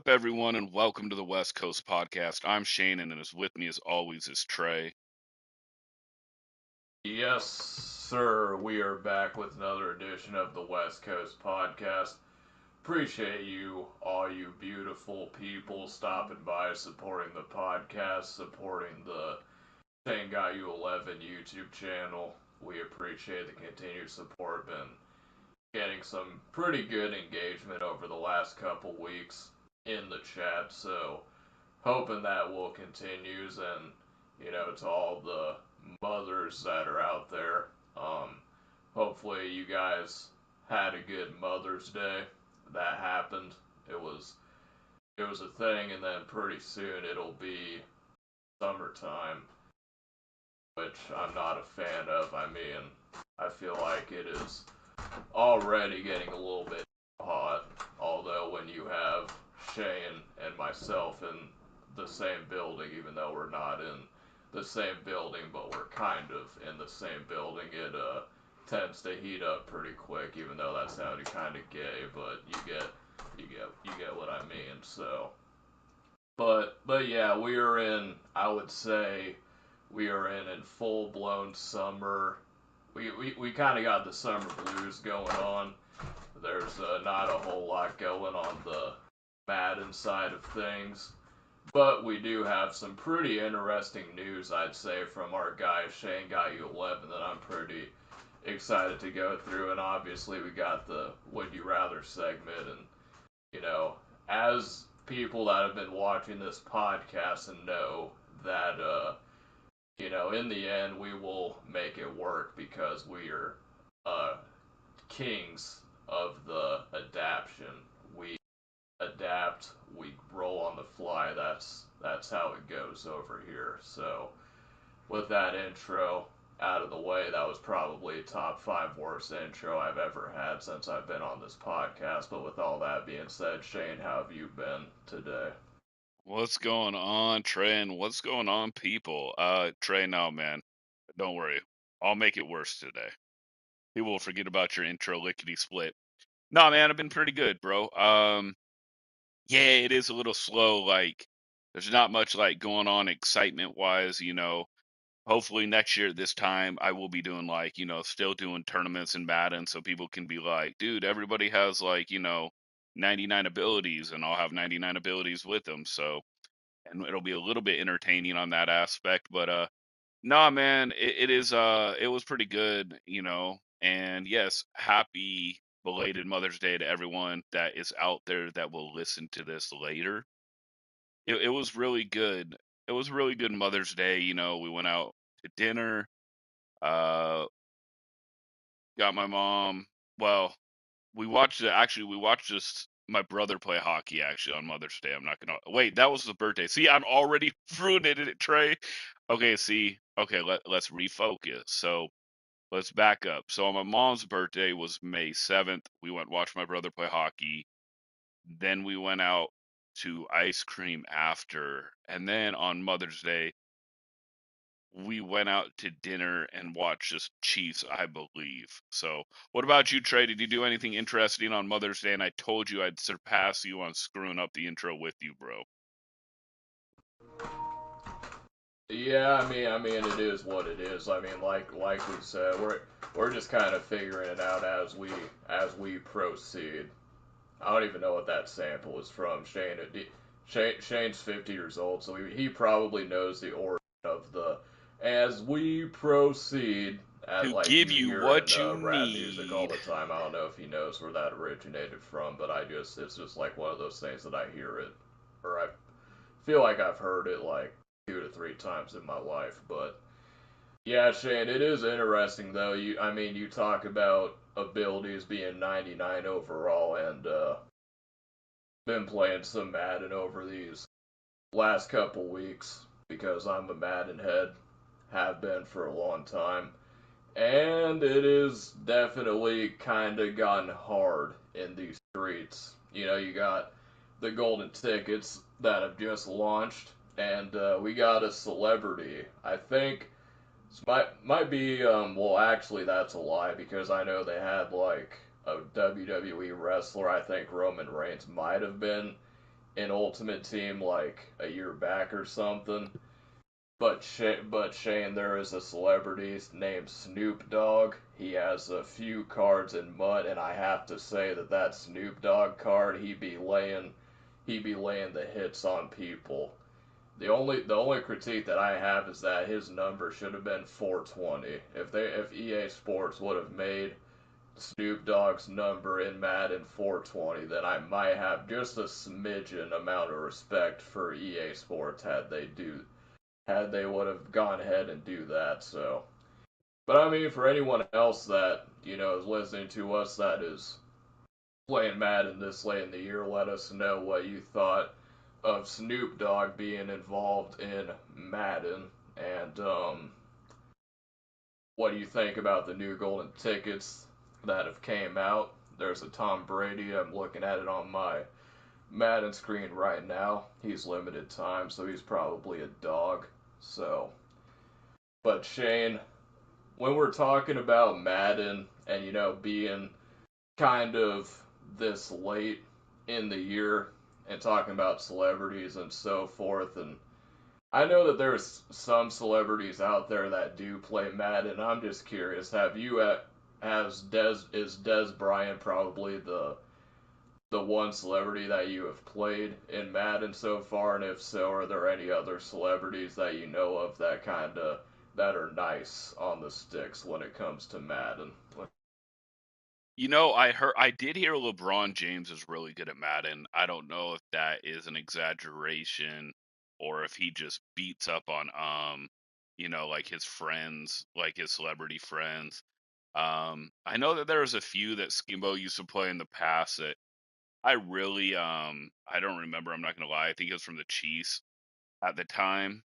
up, everyone, and welcome to the West Coast Podcast. I'm Shane, and is with me, as always, is Trey. Yes, sir. We are back with another edition of the West Coast Podcast. Appreciate you, all you beautiful people, stopping by, supporting the podcast, supporting the Shane Got You 11 YouTube channel. We appreciate the continued support. Been getting some pretty good engagement over the last couple weeks in the chat, so hoping that will continue. And to all the mothers that are out there, hopefully you guys had a good Mother's Day. That happened. It was a thing, and then pretty soon it'll be summertime, which I'm not a fan of. I mean, I feel like it is already getting a little bit hot, although when you have Shane and myself in the same building, even though we're not in the same building, but we're kind of in the same building, it tends to heat up pretty quick, even though that sounded kind of gay, but you get what I mean. So but yeah, we are in, I would say we are in full blown summer. We kind of got the summer blues going on. There's not a whole lot going on the Madden side of things, but we do have some pretty interesting news, I'd say, from our guy Shane Got You 11 that I'm pretty excited to go through. And obviously we got the Would You Rather segment, and as people that have been watching this podcast and know that in the end we will make it work, because we are kings of the adaption. We adapt, we roll on the fly. That's how it goes over here. So with that intro out of the way, that was probably top 5 worst intro I've ever had since I've been on this podcast. But with all that being said, Shane, how have you been today? What's going on, Trey, and what's going on, people? Trey, no, man, don't worry. I'll make it worse today. People will forget about your intro lickety-split. No, man, I've been pretty good, bro. Yeah, it is a little slow. Like, there's not much, like, going on excitement-wise, Hopefully next year at this time I will be doing, like, still doing tournaments in Madden, so people can be like, dude, everybody has, like, 99 abilities, and I'll have 99 abilities with them. So, and it'll be a little bit entertaining on that aspect. But nah, man, it was pretty good, And yes, happy belated Mother's Day to everyone that is out there that will listen to this later. It was really good. It was really good Mother's Day. We went out to dinner. Uh, got my mom. Well, we watched it. Actually, we watched this. My brother play hockey actually on Mother's Day. I'm not gonna wait. That was the birthday. See, I'm already ruining it, Trey. Okay, see. Okay, let's refocus. So let's back up. So on my mom's birthday was May 7th. We went watch my brother play hockey. Then we went out to ice cream after, and then on Mother's Day we went out to dinner and watched just Chiefs, I believe. So, what about you, Trey? Did you do anything interesting on Mother's Day? And I told you I'd surpass you on screwing up the intro with you, bro. Yeah, I mean, it is what it is. I mean, like we said, we're just kind of figuring it out as we proceed. I don't even know what that sample is from. Shane's 50 years old, so he probably knows the origin of the "as we proceed," To like give you you hear in what you rap music all need. the time. I don't know if he knows where that originated from, but it's just like one of those things that I hear it, or I feel like I've heard it like 2 to 3 times in my life. But yeah, Shane, it is interesting though. You talk about abilities being 99 overall, and been playing some Madden over these last couple weeks because I'm a Madden head, have been for a long time, and it is definitely kind of gotten hard in these streets. You got the golden tickets that have just launched, and we got a celebrity. I think might be well, actually that's a lie, because I know they had like a WWE wrestler. I think Roman Reigns might have been in Ultimate Team like a year back or something. But Shane, there is a celebrity named Snoop Dogg. He has a few cards in Mud, and I have to say that Snoop Dogg card, he be laying the hits on people. The only critique that I have is that his number should have been 420. If EA Sports would have made Snoop Dogg's number in Madden 420, then I might have just a smidgen amount of respect for EA Sports had they would have gone ahead and do that. So, but I mean, for anyone else that is listening to us that is playing Madden this late in the year, let us know what you thought of Snoop Dogg being involved in Madden, and what do you think about the new golden tickets that have came out? There's a Tom Brady. I'm looking at it on my Madden screen right now. He's limited time, so he's probably a dog. So, but Shane, when we're talking about Madden and being kind of this late in the year and talking about celebrities and so forth, and I know that there's some celebrities out there that do play Madden. I'm just curious, is Des Bryant probably the one celebrity that you have played in Madden so far, and if so, are there any other celebrities that you know of that are nice on the sticks when it comes to Madden? I did hear LeBron James is really good at Madden. I don't know if that is an exaggeration or if he just beats up on like his friends, like his celebrity friends. I know that there was a few that Skimbo used to play in the past that I really I don't remember, I'm not gonna lie. I think it was from the Chiefs at the time.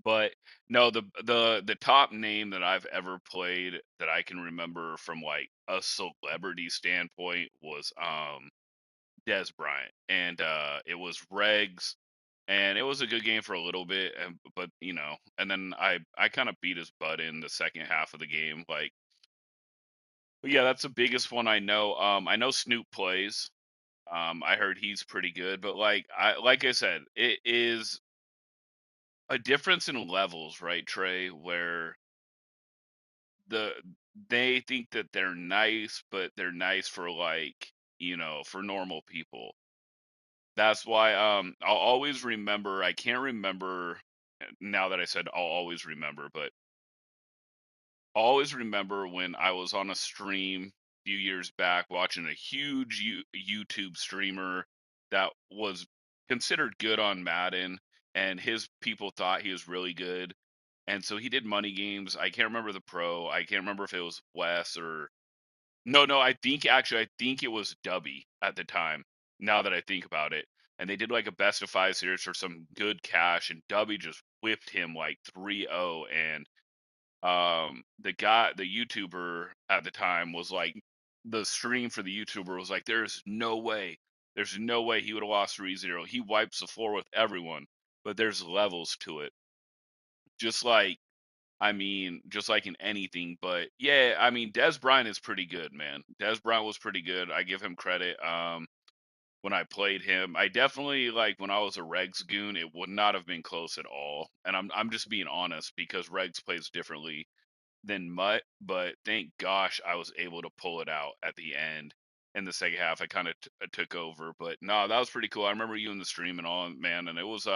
But no, the top name that I've ever played that I can remember from like a celebrity standpoint was Des Bryant, and it was Regs, and it was a good game for a little bit, but and then I kind of beat his butt in the second half of the game, like. But yeah, that's the biggest one I know. I know Snoop plays. I heard he's pretty good, but like I said, it is a difference in levels, right, Trey? Where the they think that they're nice, but they're nice for for normal people. That's why I'll always remember. I can't remember now that I said I'll always remember, but I'll always remember when I was on a stream a few years back watching a huge YouTube streamer that was considered good on Madden, and his people thought he was really good. And so he did money games. I can't remember the pro. I can't remember if it was Wes or no. I think it was Dubby at the time. Now that I think about it, and they did like a best of five series for some good cash, and Dubby just whipped him like 3-0. And the YouTuber at the time was like, the stream for the YouTuber was like, there's no way he would have lost 3-0. He wipes the floor with everyone, but there's levels to it. Just like just like in anything. But yeah, I mean, Des Bryant is pretty good, man. Des Bryant was pretty good. I give him credit. When I played him, I definitely like when I was a Regs goon, it would not have been close at all. And I'm just being honest because Regs plays differently than Mutt. But thank gosh I was able to pull it out at the end. In the second half, I kind of took over. But no, that was pretty cool. I remember you in the stream and all, man, and it was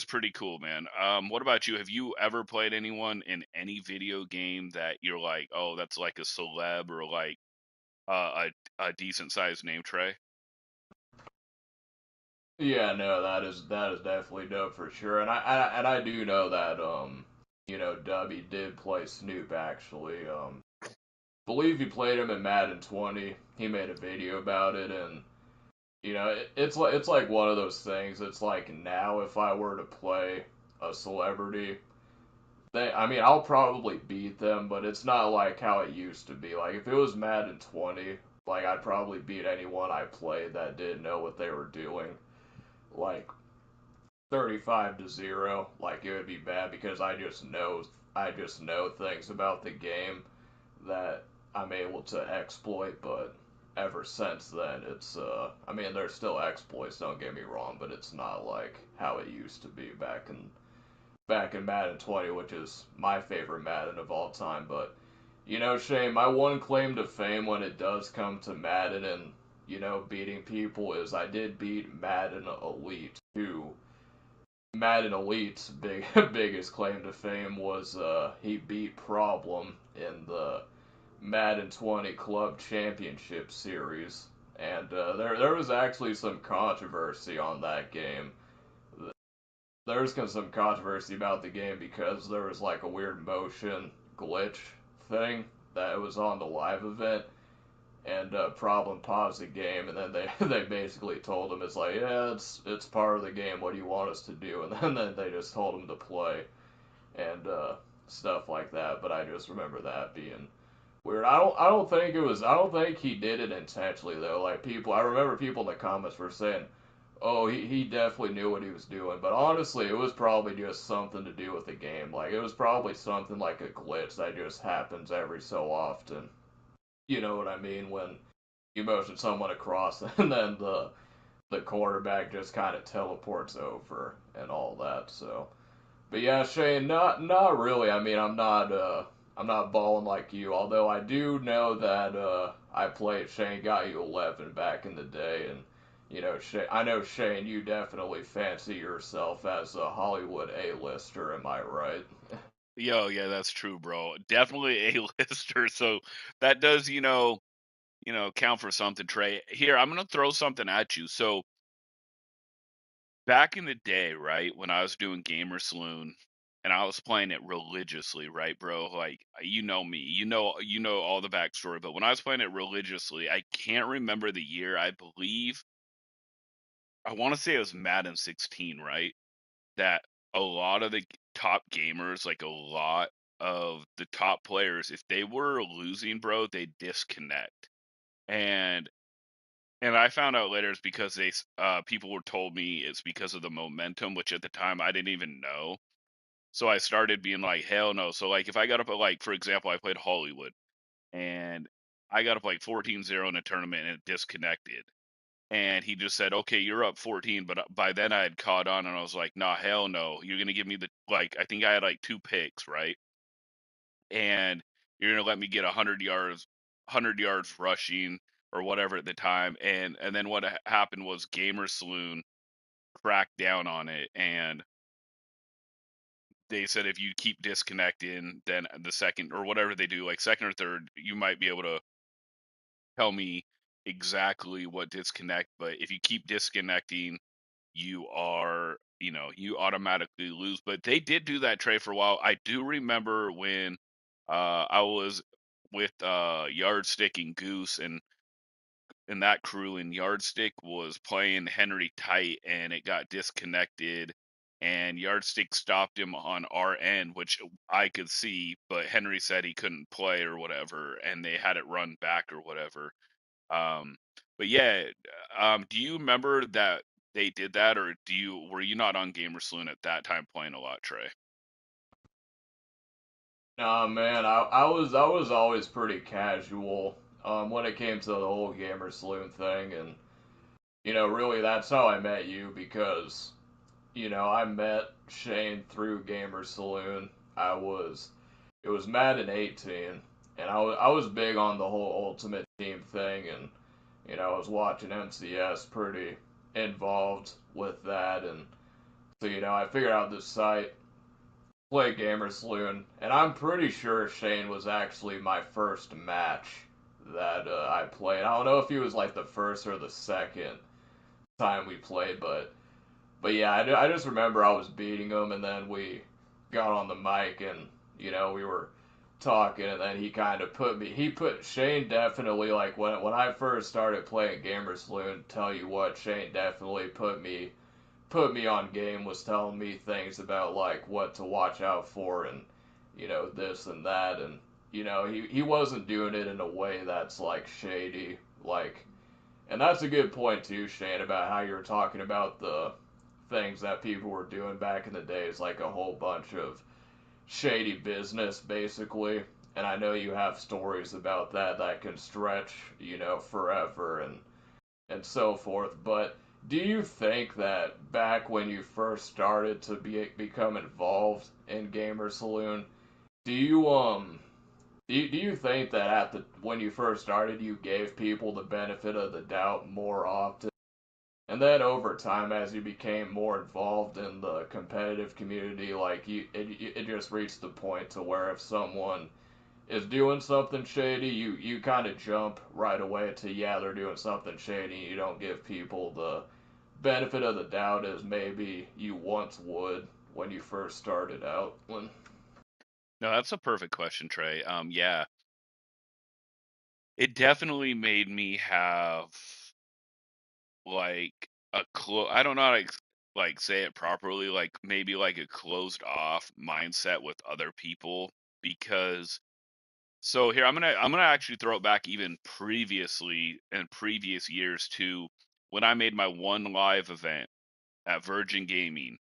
pretty cool, man. What about you? Have you ever played anyone in any video game that you're like, oh, that's like a celeb or like a decent sized name, Trey? Yeah, no, that is definitely dope for sure, and I do know that Dubby did play Snoop actually. Believe he played him in Madden 20. He made a video about it, and it's like one of those things. It's like now if I were to play a celebrity, I mean I'll probably beat them, but it's not like how it used to be. Like if it was Madden 20, like I'd probably beat anyone I played that didn't know what they were doing. Like 35-0, like it would be bad because I just know things about the game that I'm able to exploit, but ever since then, it's I mean, there's still exploits, don't get me wrong, but it's not like how it used to be back in Madden 20, which is my favorite Madden of all time. But Shane, my one claim to fame when it does come to Madden and beating people is I did beat Madden Elite, who Madden Elite's biggest claim to fame was he beat Problem in the Madden 20 Club Championship Series, and there was actually some controversy on that game. There was some controversy about the game because there was like a weird motion glitch thing that was on the live event, and Problem paused the game, and then they they basically told him it's like, yeah, it's part of the game. What do you want us to do? And then they just told him to play and stuff like that. But I just remember that being weird. I don't think he did it intentionally though. Like I remember people in the comments were saying, "Oh, he definitely knew what he was doing." But honestly, it was probably just something to do with the game. Like it was probably something like a glitch that just happens every so often. You know what I mean? When you motion someone across and then the quarterback just kind of teleports over and all that. So, but yeah, Shane, not really. I mean, I'm not balling like you. Although I do know that I played Shane Got You 11 back in the day, and Shane, I know Shane, you definitely fancy yourself as a Hollywood A-lister. Am I right? Yo, yeah, that's true, bro. Definitely a lister. So that does, count for something, Trey. Here, I'm gonna throw something at you. So back in the day, right, when I was doing Gamer Saloon and I was playing it religiously, right, bro? Like you know me, you know all the backstory. But when I was playing it religiously, I can't remember the year. I believe I want to say it was Madden 16, right? That a lot of the top gamers, like a lot of the top players, if they were losing, bro, they disconnect. And I found out later it's because people were told me it's because of the momentum, which at the time I didn't even know. So I started being like, hell no. So like if I got up at like, for example, I played Hollywood and I got up like 14-0 in a tournament and it disconnected. And he just said, okay, you're up 14. But by then I had caught on and I was like, nah, hell no. You're going to give me like, I think I had like 2 picks, right? And you're going to let me get 100 yards rushing or whatever at the time. And then what happened was Gamer Saloon cracked down on it. And they said if you keep disconnecting, then the second or whatever they do, like second or third, you might be able to tell me exactly what disconnect. But if you keep disconnecting, you automatically lose. But they did do that trade for a while. I do remember when I was with Yardstick and Goose and that crew, and Yardstick was playing Henry tight and it got disconnected and Yardstick stopped him on our end, which I could see, but Henry said he couldn't play or whatever, and they had it run back or whatever. Um, but yeah, do you remember that they did that, or were you not on Gamer Saloon at that time playing a lot, Trey? Nah, man, I was always pretty casual when it came to the whole gamer saloon thing, and really that's how I met you because I met Shane through Gamer Saloon. I was it was Madden 18, and I was big on the whole Ultimate Team thing, and I was watching MCS pretty involved with that, and so I figured out this site play Gamer Saloon, and I'm pretty sure Shane was actually my first match that I played. I don't know if he was like the first or the second time we played, but yeah, I just remember I was beating him, and then we got on the mic, and we were talking, and then he kind of put Shane definitely like when I first started playing Gamer Saloon. Tell you what, Shane definitely put me on game, was telling me things about like what to watch out for and this and that, and he wasn't doing it in a way that's like shady, like, and that's a good point too, Shane, about how you were talking about the things that people were doing back in the days, like a whole bunch of shady business basically. And I know you have stories about that that can stretch, forever and so forth. But do you think that back when you first started to become involved in Gamer Saloon, do you do you think that at the when you first started you gave people the benefit of the doubt more often? And then over time, as you became more involved in the competitive community, like it just reached the point to where if someone is doing something shady, you kind of jump right away to yeah they're doing something shady. You don't give people the benefit of the doubt as maybe you once would when you first started out. When No, that's a perfect question, Trey. Yeah, it definitely made me have like I don't know how to like say it properly, like maybe like a closed off mindset with other people because so here I'm gonna actually throw it back even previously in previous years to when I made my one live event at Virgin Gaming.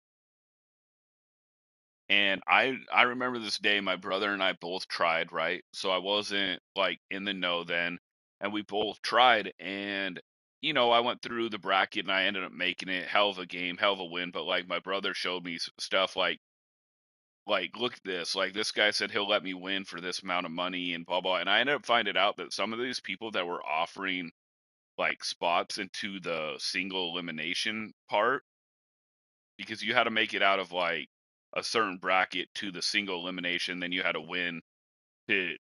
And I remember this day my brother and I both tried, right? So I wasn't like in the know then, and we both tried and I went through the bracket and I ended up making it. Hell of a game, hell of a win, but like my brother showed me stuff like look at this. Like this guy said he'll let me win for this amount of money and blah blah. And I ended up finding out that some of these people that were offering like spots into the single elimination part because you had to make it out of like a certain bracket to the single elimination, then you had to win to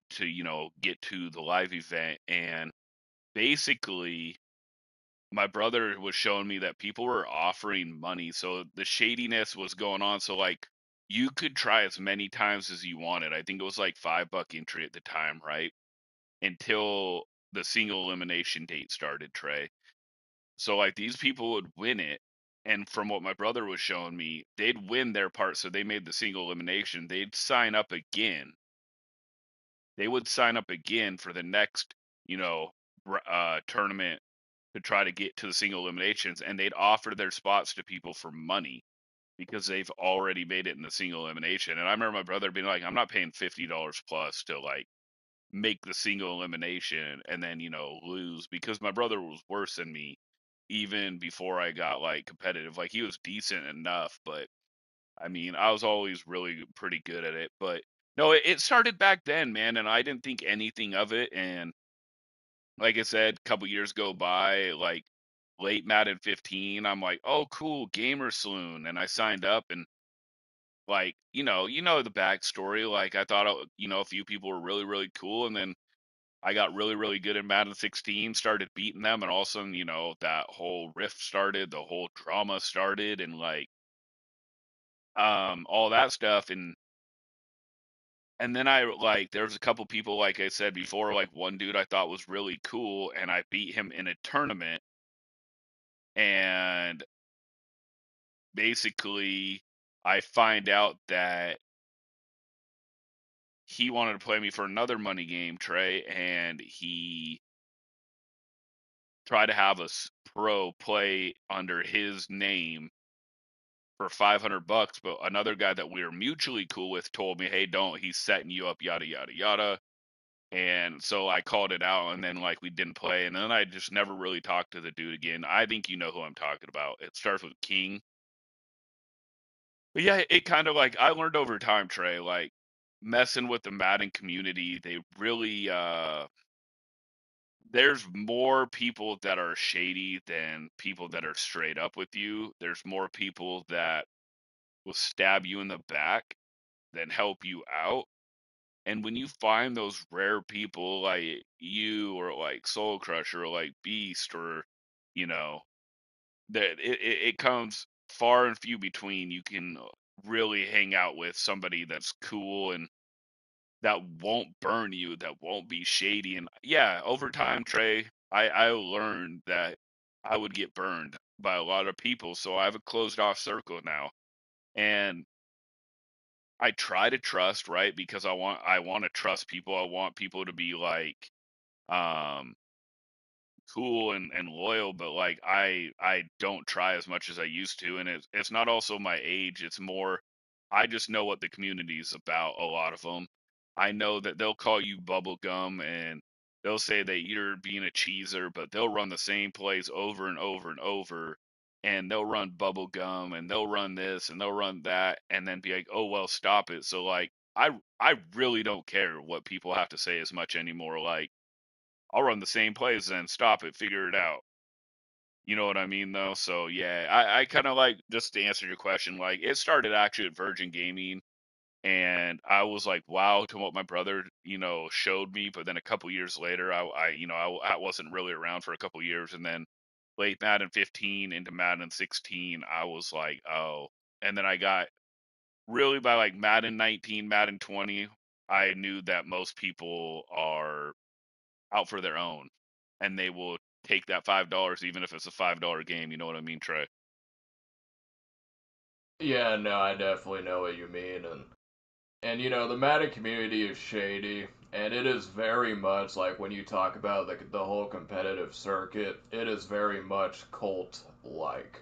get to the live event. And basically my brother was showing me that people were offering money, so the shadiness was going on. So like you could try as many times as you wanted. I think it was like $5 entry at the time, right? Until the single elimination date started, Trey. So like these people would win it, and from what my brother was showing me, they'd win their part, so they made the single elimination. They'd sign up again. They would sign up again for the next, you know, tournament to try to get to the single eliminations, and they'd offer their spots to people for money because they've already made it in the single elimination. And I remember my brother being like, "I'm not paying $50 plus to like make the single elimination and then lose," because my brother was worse than me even before I got like competitive. Like he was decent enough, but I mean I was always really pretty good at it. But no, it started back then, man, and I didn't think anything of it. And like I said, a couple years go by, like late Madden 15, I'm like, oh cool, Gamer Saloon, and I signed up. And like the backstory, like I thought a few people were really really cool, and then I got really, really good in Madden 16, started beating them, and all of a sudden, that whole rift started, the whole drama started, and like all that stuff. And then I like there was a couple people, like I said before, like one dude I thought was really cool, and I beat him in a tournament, and basically I find out that he wanted to play me for another money game, Trey, and he tried to have us pro play under his name for $500, but another guy that we were mutually cool with told me, "Hey, don't. He's setting you up, yada yada yada." And so I called it out, and then like we didn't play, and then I just never really talked to the dude again. I think you know who I'm talking about. It starts with King. But yeah, it kind of like I learned over time, Trey, like messing with the Madden community, they really there's more people that are shady than people that are straight up with you. There's more people that will stab you in the back than help you out. And when you find those rare people like you or like Soul Crusher or like Beast or you know that it comes far and few between. You can really hang out with somebody that's cool and that won't burn you, that won't be shady. And yeah, over time, Trey, I learned that I would get burned by a lot of people, so I have a closed off circle now. And I try to trust, right? Because I want to trust people. I want people to be like um cool and loyal, but like I don't try as much as I used to. And it's not also my age, it's more I just know what the community is about, a lot of them. I know that they'll call you bubblegum and they'll say that you're being a cheeser, but they'll run the same plays over and over and over. And they'll run bubblegum and they'll run this and they'll run that and then be like, oh, well, stop it. So, like, I really don't care what people have to say as much anymore. Like, I'll run the same plays and stop it, figure it out. You know what I mean, though? So, yeah, I kind of like, just to answer your question, like, it started actually at Virgin Gaming and I was like, wow, to what my brother, showed me. But then a couple years later, I wasn't really around for a couple years, and then late Madden 15 into Madden 16, I was like, oh. And then I got really by like Madden 19, Madden 20, I knew that most people are out for their own, and they will take that $5, even if it's a $5 game. You know what I mean, Trey? Yeah, no, I definitely know what you mean, and the Madden community is shady, and it is very much like when you talk about the whole competitive circuit, it is very much cult like.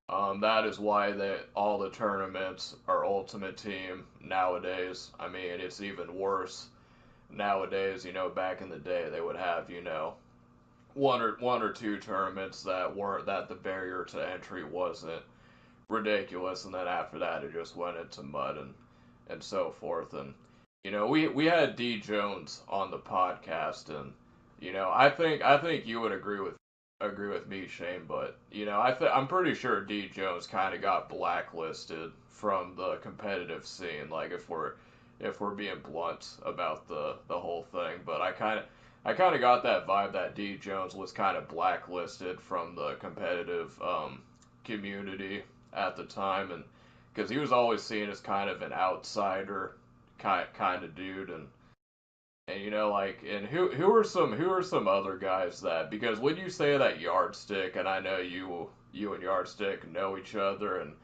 That is why all the tournaments are Ultimate Team nowadays. I mean, it's even worse nowadays. Back in the day, they would have one or two tournaments that the barrier to entry wasn't ridiculous, and then after that, it just went into mud and so forth. And we had D Jones on the podcast, and I think you would agree with me, Shane. But I'm pretty sure D Jones kind of got blacklisted from the competitive scene. Like if we're being blunt about the whole thing, but I kind of got that vibe that D Jones was kind of blacklisted from the competitive community at the time, and because he was always seen as kind of an outsider kind of dude, and like, and who are some other guys that, because when you say that Yardstick, and I know you and Yardstick know each other, and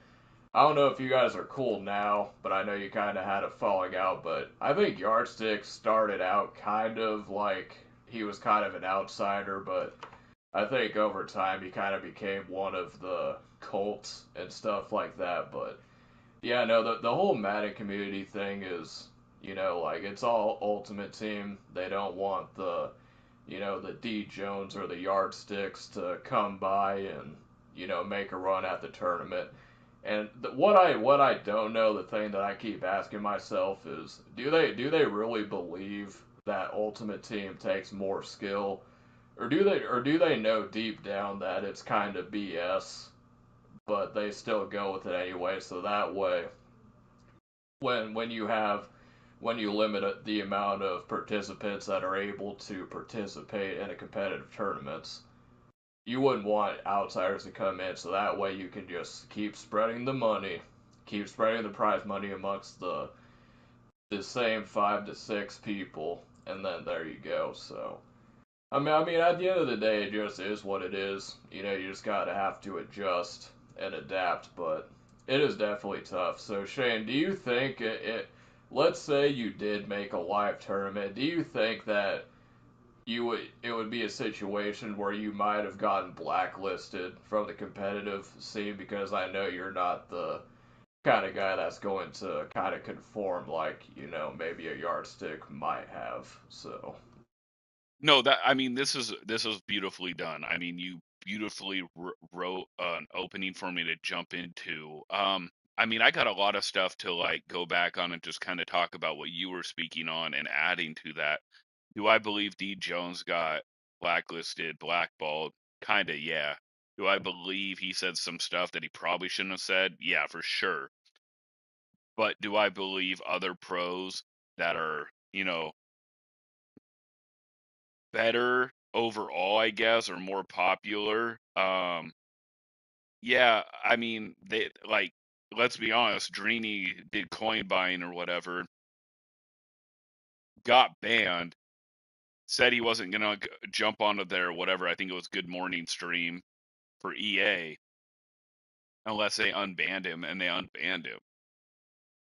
I don't know if you guys are cool now, but I know you kind of had a falling out. But I think Yardstick started out kind of like he was kind of an outsider, but I think over time he kind of became one of the cults and stuff like that. But yeah, no, the whole Madden community thing is, like, it's all Ultimate Team. They don't want the D Jones or the Yardsticks to come by and make a run at the tournament. And what I don't know, the thing that I keep asking myself is, do they really believe that Ultimate Team takes more skill, or do they know deep down that it's kind of BS, but they still go with it anyway? So that way, when you limit the amount of participants that are able to participate in a competitive tournaments, you wouldn't want outsiders to come in, so that way you can just keep spreading the money, keep spreading the prize money amongst the same 5 to 6 people, and then there you go. So I mean, at the end of the day, it just is what it is. You just gotta have to adjust and adapt, but it is definitely tough. So Shane, do you think let's say you did make a live tournament, do you think that it would be a situation where you might have gotten blacklisted from the competitive scene, because I know you're not the kind of guy that's going to kind of conform like maybe a Yardstick might have. So No, that I mean, this is beautifully done. I mean, you beautifully wrote an opening for me to jump into. I mean, I got a lot of stuff to like go back on and just kind of talk about what you were speaking on and adding to that. Do I believe D Jones got blacklisted, blackballed? Kind of, yeah. Do I believe he said some stuff that he probably shouldn't have said? Yeah, for sure. But do I believe other pros that are, better overall, I guess, or more popular? Yeah, I mean, they like, let's be honest, Drini did coin buying or whatever, got banned, said he wasn't gonna jump onto their whatever, I think it was Good Morning stream for EA unless they unbanned him, and they unbanned him.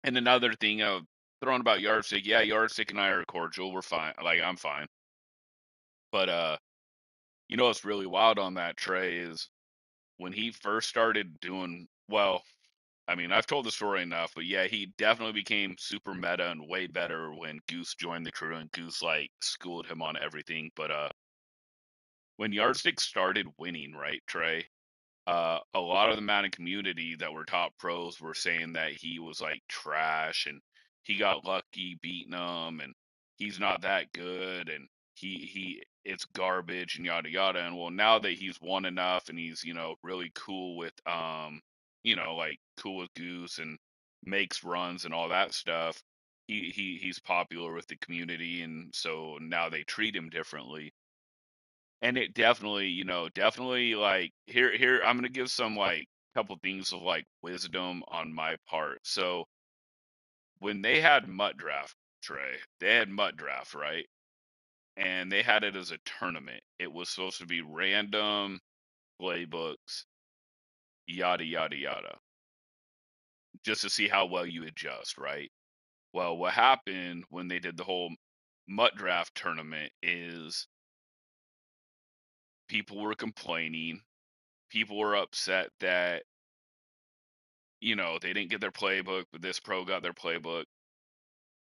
And another thing of throwing about Yardstick, yeah, Yardstick and I are cordial, we're fine. Like, I'm fine. But what's really wild on that, Trey, is when he first started doing well. I mean, I've told the story enough, but yeah, he definitely became super meta and way better when Goose joined the crew and Goose like schooled him on everything. But when Yardstick started winning, right, Trey? A lot of the Madden community that were top pros were saying that he was like trash and he got lucky beating them and he's not that good and he it's garbage and yada yada. And well, now that he's won enough and he's really cool with like cool with Goose and makes runs and all that stuff, he's popular with the community, and so now they treat him differently. And it definitely, definitely like here I'm gonna give some like couple things of like wisdom on my part. So when they had Mutt Draft, Trey, they had Mutt Draft, right? And they had it as a tournament. It was supposed to be random playbooks, yada yada yada, just to see how well you adjust, right? Well, what happened when they did the whole Mutt Draft tournament is people were complaining, people were upset that they didn't get their playbook, but this pro got their playbook.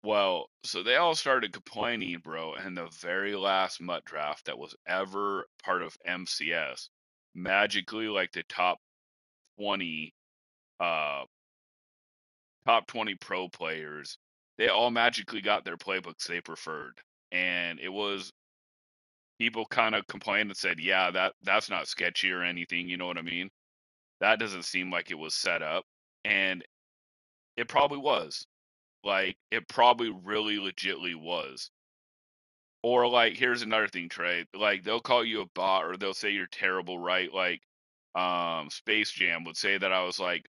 Well, so they all started complaining, bro. And the very last Mutt Draft that was ever part of MCS, magically, like the 20, uh, top 20 pro players, they all magically got their playbooks they preferred. And it was people kind of complained and said, yeah, that's not sketchy or anything. You know what I mean? That doesn't seem like it was set up. And it probably was. Like, it probably really legitly was. Or like, here's another thing, Trey. Like, they'll call you a bot or they'll say you're terrible, right? Like, Space Jam would say that I was like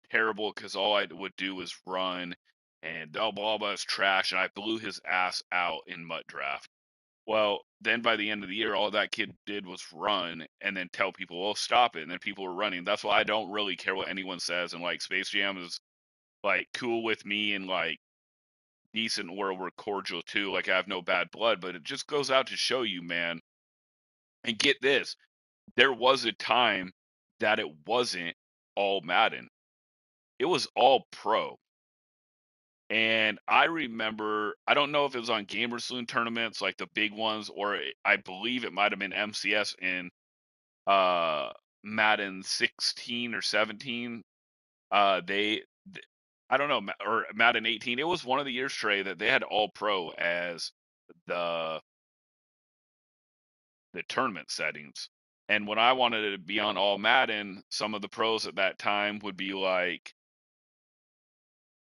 terrible because all I would do was run and blah blah is trash, and I blew his ass out in Mutt Draft. Well, then by the end of the year, all that kid did was run and then tell people, "Oh, stop it!" And then people were running. That's why I don't really care what anyone says. And like, Space Jam is like cool with me and like decent where we're cordial too. Like I have no bad blood, but it just goes out to show you, man. And get this, there was a time that it wasn't all Madden. It was all pro. And I remember, I don't know if it was on Gamer Saloon tournaments, like the big ones, or I believe it might have been MCS in uh Madden 16 or 17. I don't know, or Madden 18. It was one of the years, Trey, that they had all pro as the the tournament settings. And when I wanted to be on all Madden, some of the pros at that time would be like,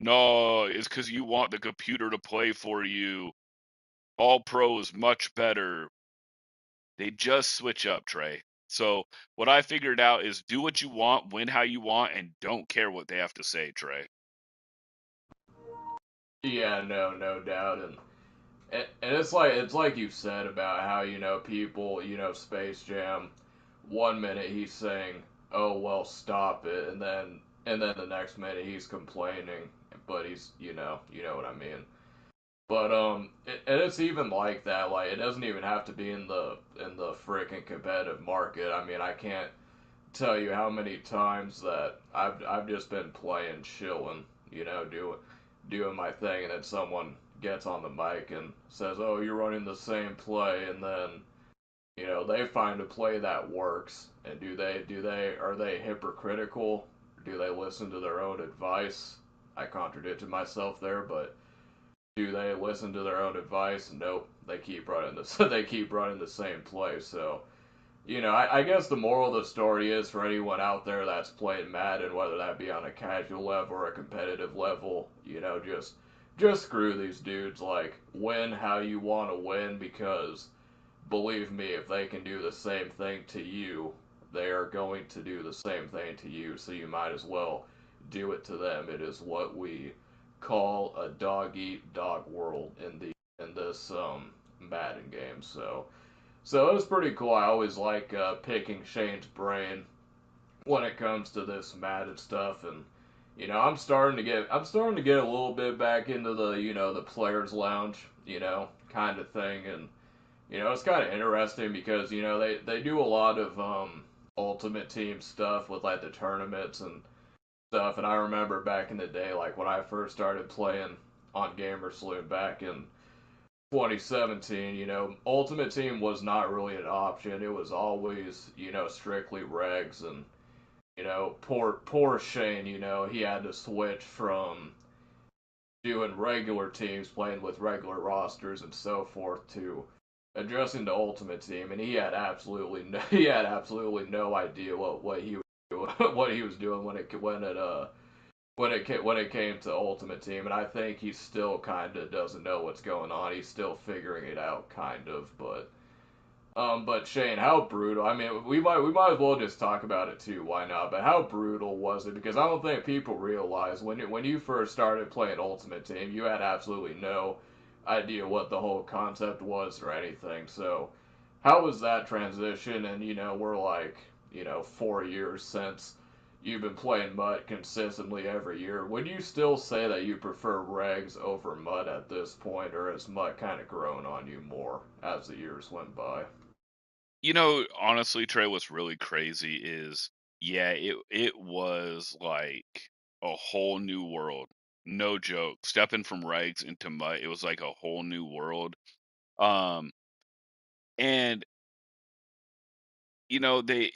"No, it's because you want the computer to play for you. All pro is much better." They just switch up, Trey. So what I figured out is do what you want, win how you want, and don't care what they have to say, Trey. Yeah, no doubt, and it's like you said about how people Space Jam. One minute he's saying, "Oh well, stop it," and then the next minute he's complaining, but he's you know what I mean. But and it's even like that. Like it doesn't even have to be in the freaking competitive market. I mean, I can't tell you how many times that I've just been playing, chilling, doing my thing, and then someone gets on the mic and says, "Oh, you're running the same play," and then they find a play that works, and do they are they hypocritical? Do they listen to their own advice? I contradicted myself there, but do they listen to their own advice? Nope. They keep running this. They keep running the same play. So I guess the moral of the story is for anyone out there that's playing Madden, whether that be on a casual level or a competitive level, just screw these dudes. Like, win how you want to win, because believe me, if they can do the same thing to you, they are going to do the same thing to you. So you might as well do it to them. It is what we call a dog eat dog world in this Madden game. So it was pretty cool. I always like picking Shane's brain when it comes to this Madden stuff, and I'm starting to get a little bit back into the players lounge, kind of thing, and it's kind of interesting because they do a lot of Ultimate Team stuff with like the tournaments, and stuff. And I remember back in the day, like when I first started playing on Gamer Saloon back in 2017, Ultimate Team was not really an option. It was always, strictly regs. And, poor Shane, he had to switch from doing regular teams, playing with regular rosters and so forth, to adjusting to Ultimate Team, and he had absolutely no idea what he was doing, what he was doing when it came to Ultimate Team, and I think he still kind of doesn't know what's going on. He's still figuring it out, kind of, but Shane, how brutal? I mean, we might as well just talk about it too. Why not? But how brutal was it? Because I don't think people realize when you first started playing Ultimate Team, you had absolutely no idea what the whole concept was or anything. So, how was that transition? And we're like 4 years since you've been playing MUT consistently every year. Would you still say that you prefer regs over MUT at this point, or has MUT kind of grown on you more as the years went by? Honestly, Trey, what's really crazy is, yeah, it was like a whole new world. No joke. Stepping from regs into MUT, it was like a whole new world. Um, and they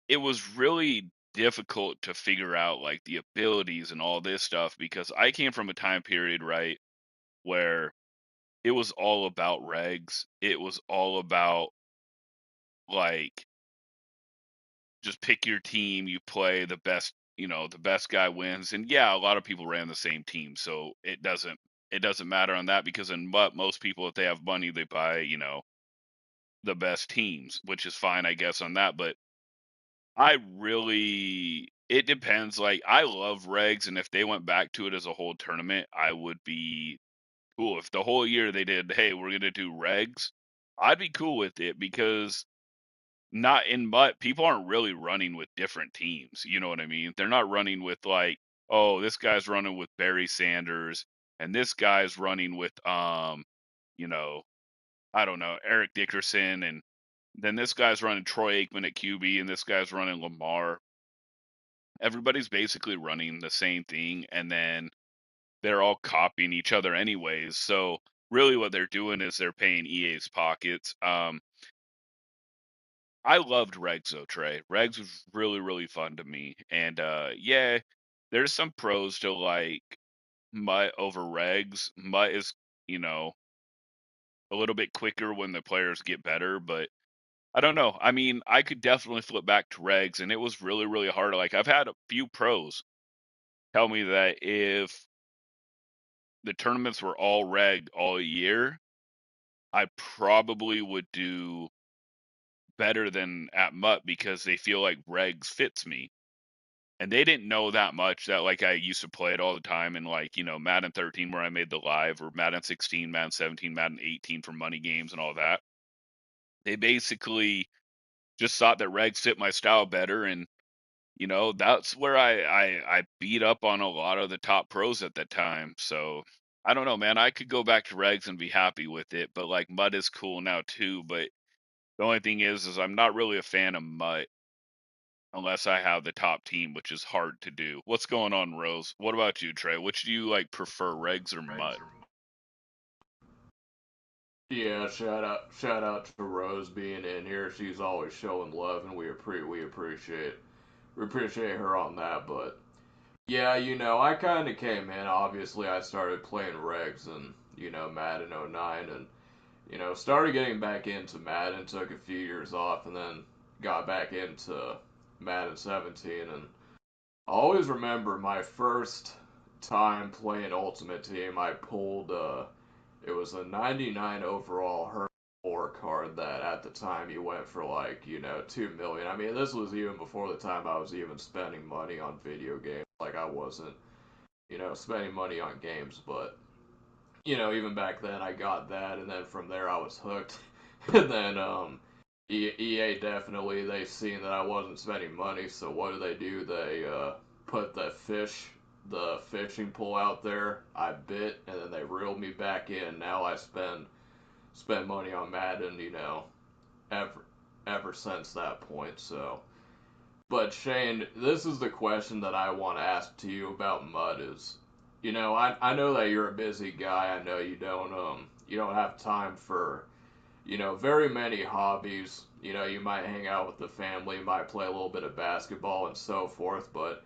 it was really difficult to figure out like the abilities and all this stuff because I came from a time period, right, where it was all about regs. It was all about like just pick your team, you play the best, the best guy wins. And yeah, a lot of people ran the same team, so it doesn't matter on that because in MUT, most people, if they have money, they buy, the best teams, which is fine, I guess, on that. But it depends. Like, I love regs, and if they went back to it as a whole tournament, I would be cool. If the whole year they did, hey, we're gonna do regs, I'd be cool with it because not in MUT, people aren't really running with different teams. You know what I mean? They're not running with like, oh, this guy's running with Barry Sanders, and this guy's running with you know, I don't know, Eric Dickerson, and then this guy's running Troy Aikman at QB, and this guy's running Lamar. Everybody's basically running the same thing, and then they're all copying each other anyways. So really, what they're doing is they're paying EA's pockets. I loved Regs though, Trey. Regs was really, really fun to me. And yeah, there's some pros to like MUT over Regs. MUT is, you know, a little bit quicker when the players get better, but I don't know. I mean, I could definitely flip back to Regs, and it was really, really hard. Like, I've had a few pros tell me that if the tournaments were all Reg all year, I probably would do better than at MUT because they feel like Regs fits me. And they didn't know that much that like I used to play it all the time and like, Madden 13 where I made the live, or Madden 16, Madden 17, Madden 18 for money games and all that. They basically just thought that regs fit my style better, and that's where I beat up on a lot of the top pros at that time. So I don't know, man. I could go back to regs and be happy with it, but like MUT is cool now too. But the only thing is I'm not really a fan of MUT unless I have the top team, which is hard to do. What's going on, Rose? What about you, Trey? Which do you like prefer, regs or MUT? Yeah, shout out to Rose being in here. She's always showing love, and we appreciate her on that. But yeah, I kind of came in. Obviously, I started playing regs and Madden '09, and started getting back into Madden. Took a few years off, and then got back into Madden 17. And I always remember my first time playing Ultimate Team. I pulled it was a 99 overall Herb 4 card that at the time he went for like 2 million. I mean, this was even before the time I was even spending money on video games. Like, I wasn't spending money on games, but even back then I got that, and then from there I was hooked. And then EA definitely, they seen that I wasn't spending money, so what do? They put the fishing pole out there. I bit, and then they reeled me back in. Now I spend money on Madden, ever since that point. So But Shane, this is the question that I want to ask to you about mud is, I know that you're a busy guy. I know you don't have time for, very many hobbies. You might hang out with the family, might play a little bit of basketball and so forth, but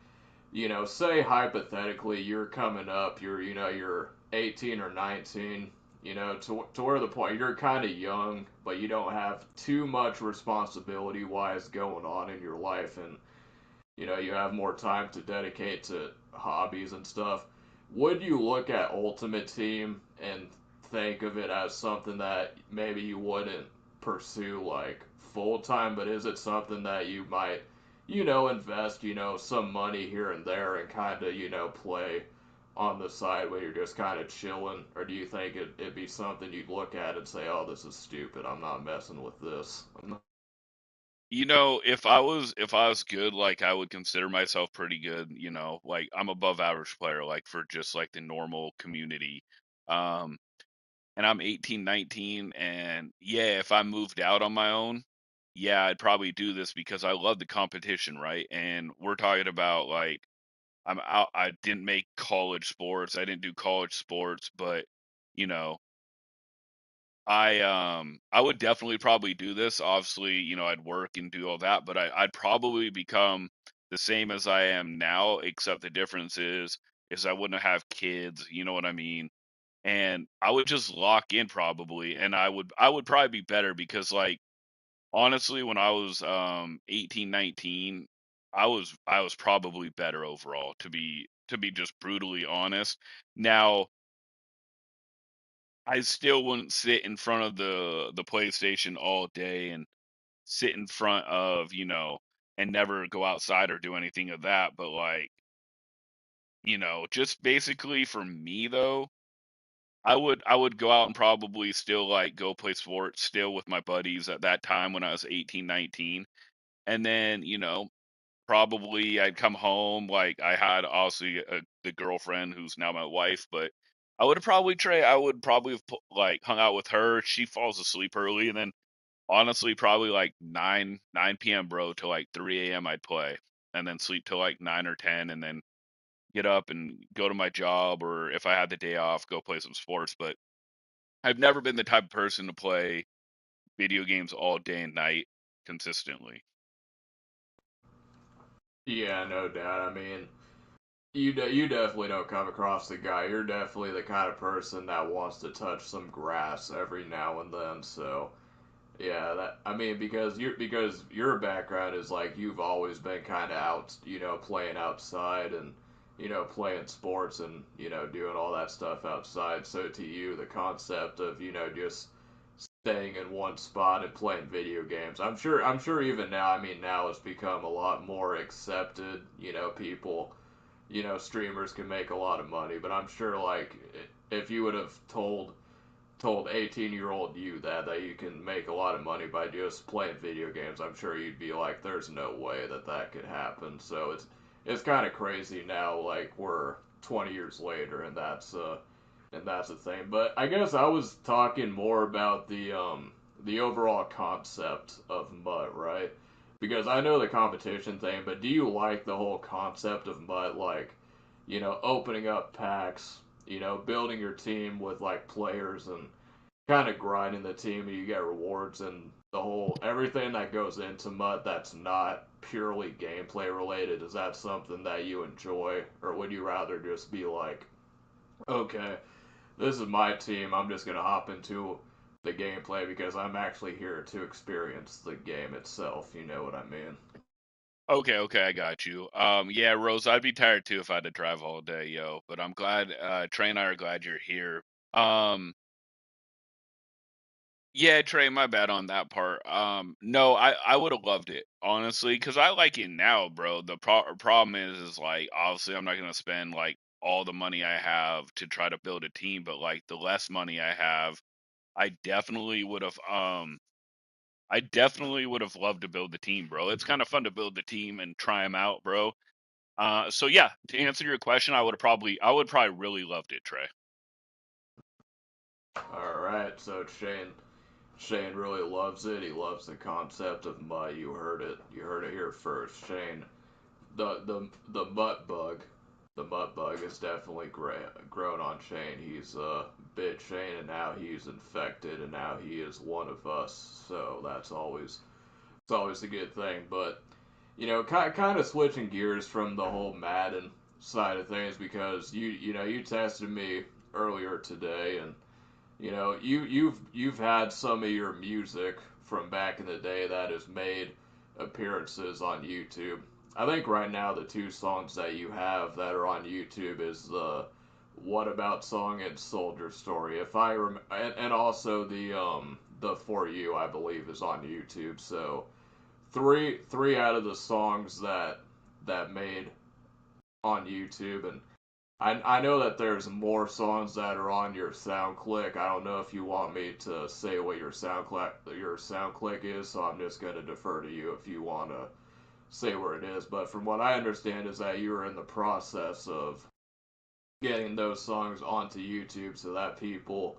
say hypothetically you're coming up, you're 18 or 19, to where the point you're kind of young, but you don't have too much responsibility wise going on in your life, and you have more time to dedicate to hobbies and stuff. Would you look at Ultimate Team and think of it as something that maybe you wouldn't pursue like full time, but is it something that you might, invest, some money here and there and kind of, play on the side where you're just kind of chilling? Or do you think it'd be something you'd look at and say, oh, this is stupid, I'm not messing with this? If I was good, like I would consider myself pretty good, like I'm above average player, like for just like the normal community. Um, and I'm 18, 19, and yeah, if I moved out on my own, yeah, I'd probably do this because I love the competition, right? And we're talking about like I'm out. I didn't make college sports. I didn't do college sports, but you know, I would definitely probably do this. Obviously, I'd work and do all that, but I'd probably become the same as I am now, except the difference is I wouldn't have kids, you know what I mean? And I would just lock in probably, and I would probably be better because like honestly, when I was 18, 19, I was probably better overall to be just brutally honest. Now, I still wouldn't sit in front of the PlayStation all day and sit in front of, and never go outside or do anything of that. But like, just basically for me though, I would go out and probably still like go play sports still with my buddies at that time when I was 18, 19. And then, probably I'd come home like I had obviously the girlfriend who's now my wife, but I would probably have like hung out with her. She falls asleep early, and then honestly probably like 9 p.m. bro till like 3 a.m. I'd play, and then sleep till like 9 or 10, and then get up and go to my job, or if I had the day off, go play some sports. But I've never been the type of person to play video games all day and night consistently. Yeah, no doubt. I mean, you definitely don't come across the guy. You're definitely the kind of person that wants to touch some grass every now and then. So yeah, that I mean because your background is like you've always been kind of out, playing outside and playing sports and doing all that stuff outside. So to you, the concept of just staying in one spot and playing video games. I'm sure even now, I mean now it's become a lot more accepted, people, streamers can make a lot of money, but I'm sure like if you would have told 18-year-old you that you can make a lot of money by just playing video games, I'm sure you'd be like there's no way that could happen. So it's kind of crazy now like we're 20 years later and that's the thing. But I guess I was talking more about the overall concept of MUT, right? Because I know the competition thing, but do you like the whole concept of MUT, like, opening up packs, building your team with like players and kind of grinding the team and you get rewards and the whole everything that goes into MUT that's not purely gameplay related, is that something that you enjoy, or would you rather just be like, okay, this is my team. I'm just gonna hop into the gameplay because I'm actually here to experience the game itself. You know what I mean? Okay, okay, I got you. Yeah, Rose, I'd be tired too if I had to drive all day, yo. But I'm glad, Trey and I are glad you're here. Um, yeah, Trey, my bad on that part. No, I would have loved it honestly, cause I like it now, bro. The problem is like obviously I'm not gonna spend like all the money I have to try to build a team, but like the less money I have, I definitely would have I definitely would have loved to build the team, bro. It's kind of fun to build the team and try them out, bro. So yeah, to answer your question, I would probably really loved it, Trey. All right, so Shane, Shane really loves it. He loves the concept of mutt. You heard it. You heard it here first. Shane, the mutt bug, the mutt bug is definitely grown on Shane. He's bit Shane, and now he's infected, and now he is one of us. So it's always a good thing. But kind of switching gears from the whole Madden side of things because you tested me earlier today, and you've had some of your music from back in the day that has made appearances on YouTube. I think right now the two songs that you have that are on YouTube is the "What About" song and "Soldier Story." If I and also the "For You" I believe is on YouTube. So three out of the songs that made on YouTube, and I know that there's more songs that are on your SoundClick. I don't know if you want me to say what your SoundClick is, so I'm just gonna defer to you if you want to say where it is. But from what I understand is that you are in the process of getting those songs onto YouTube so that people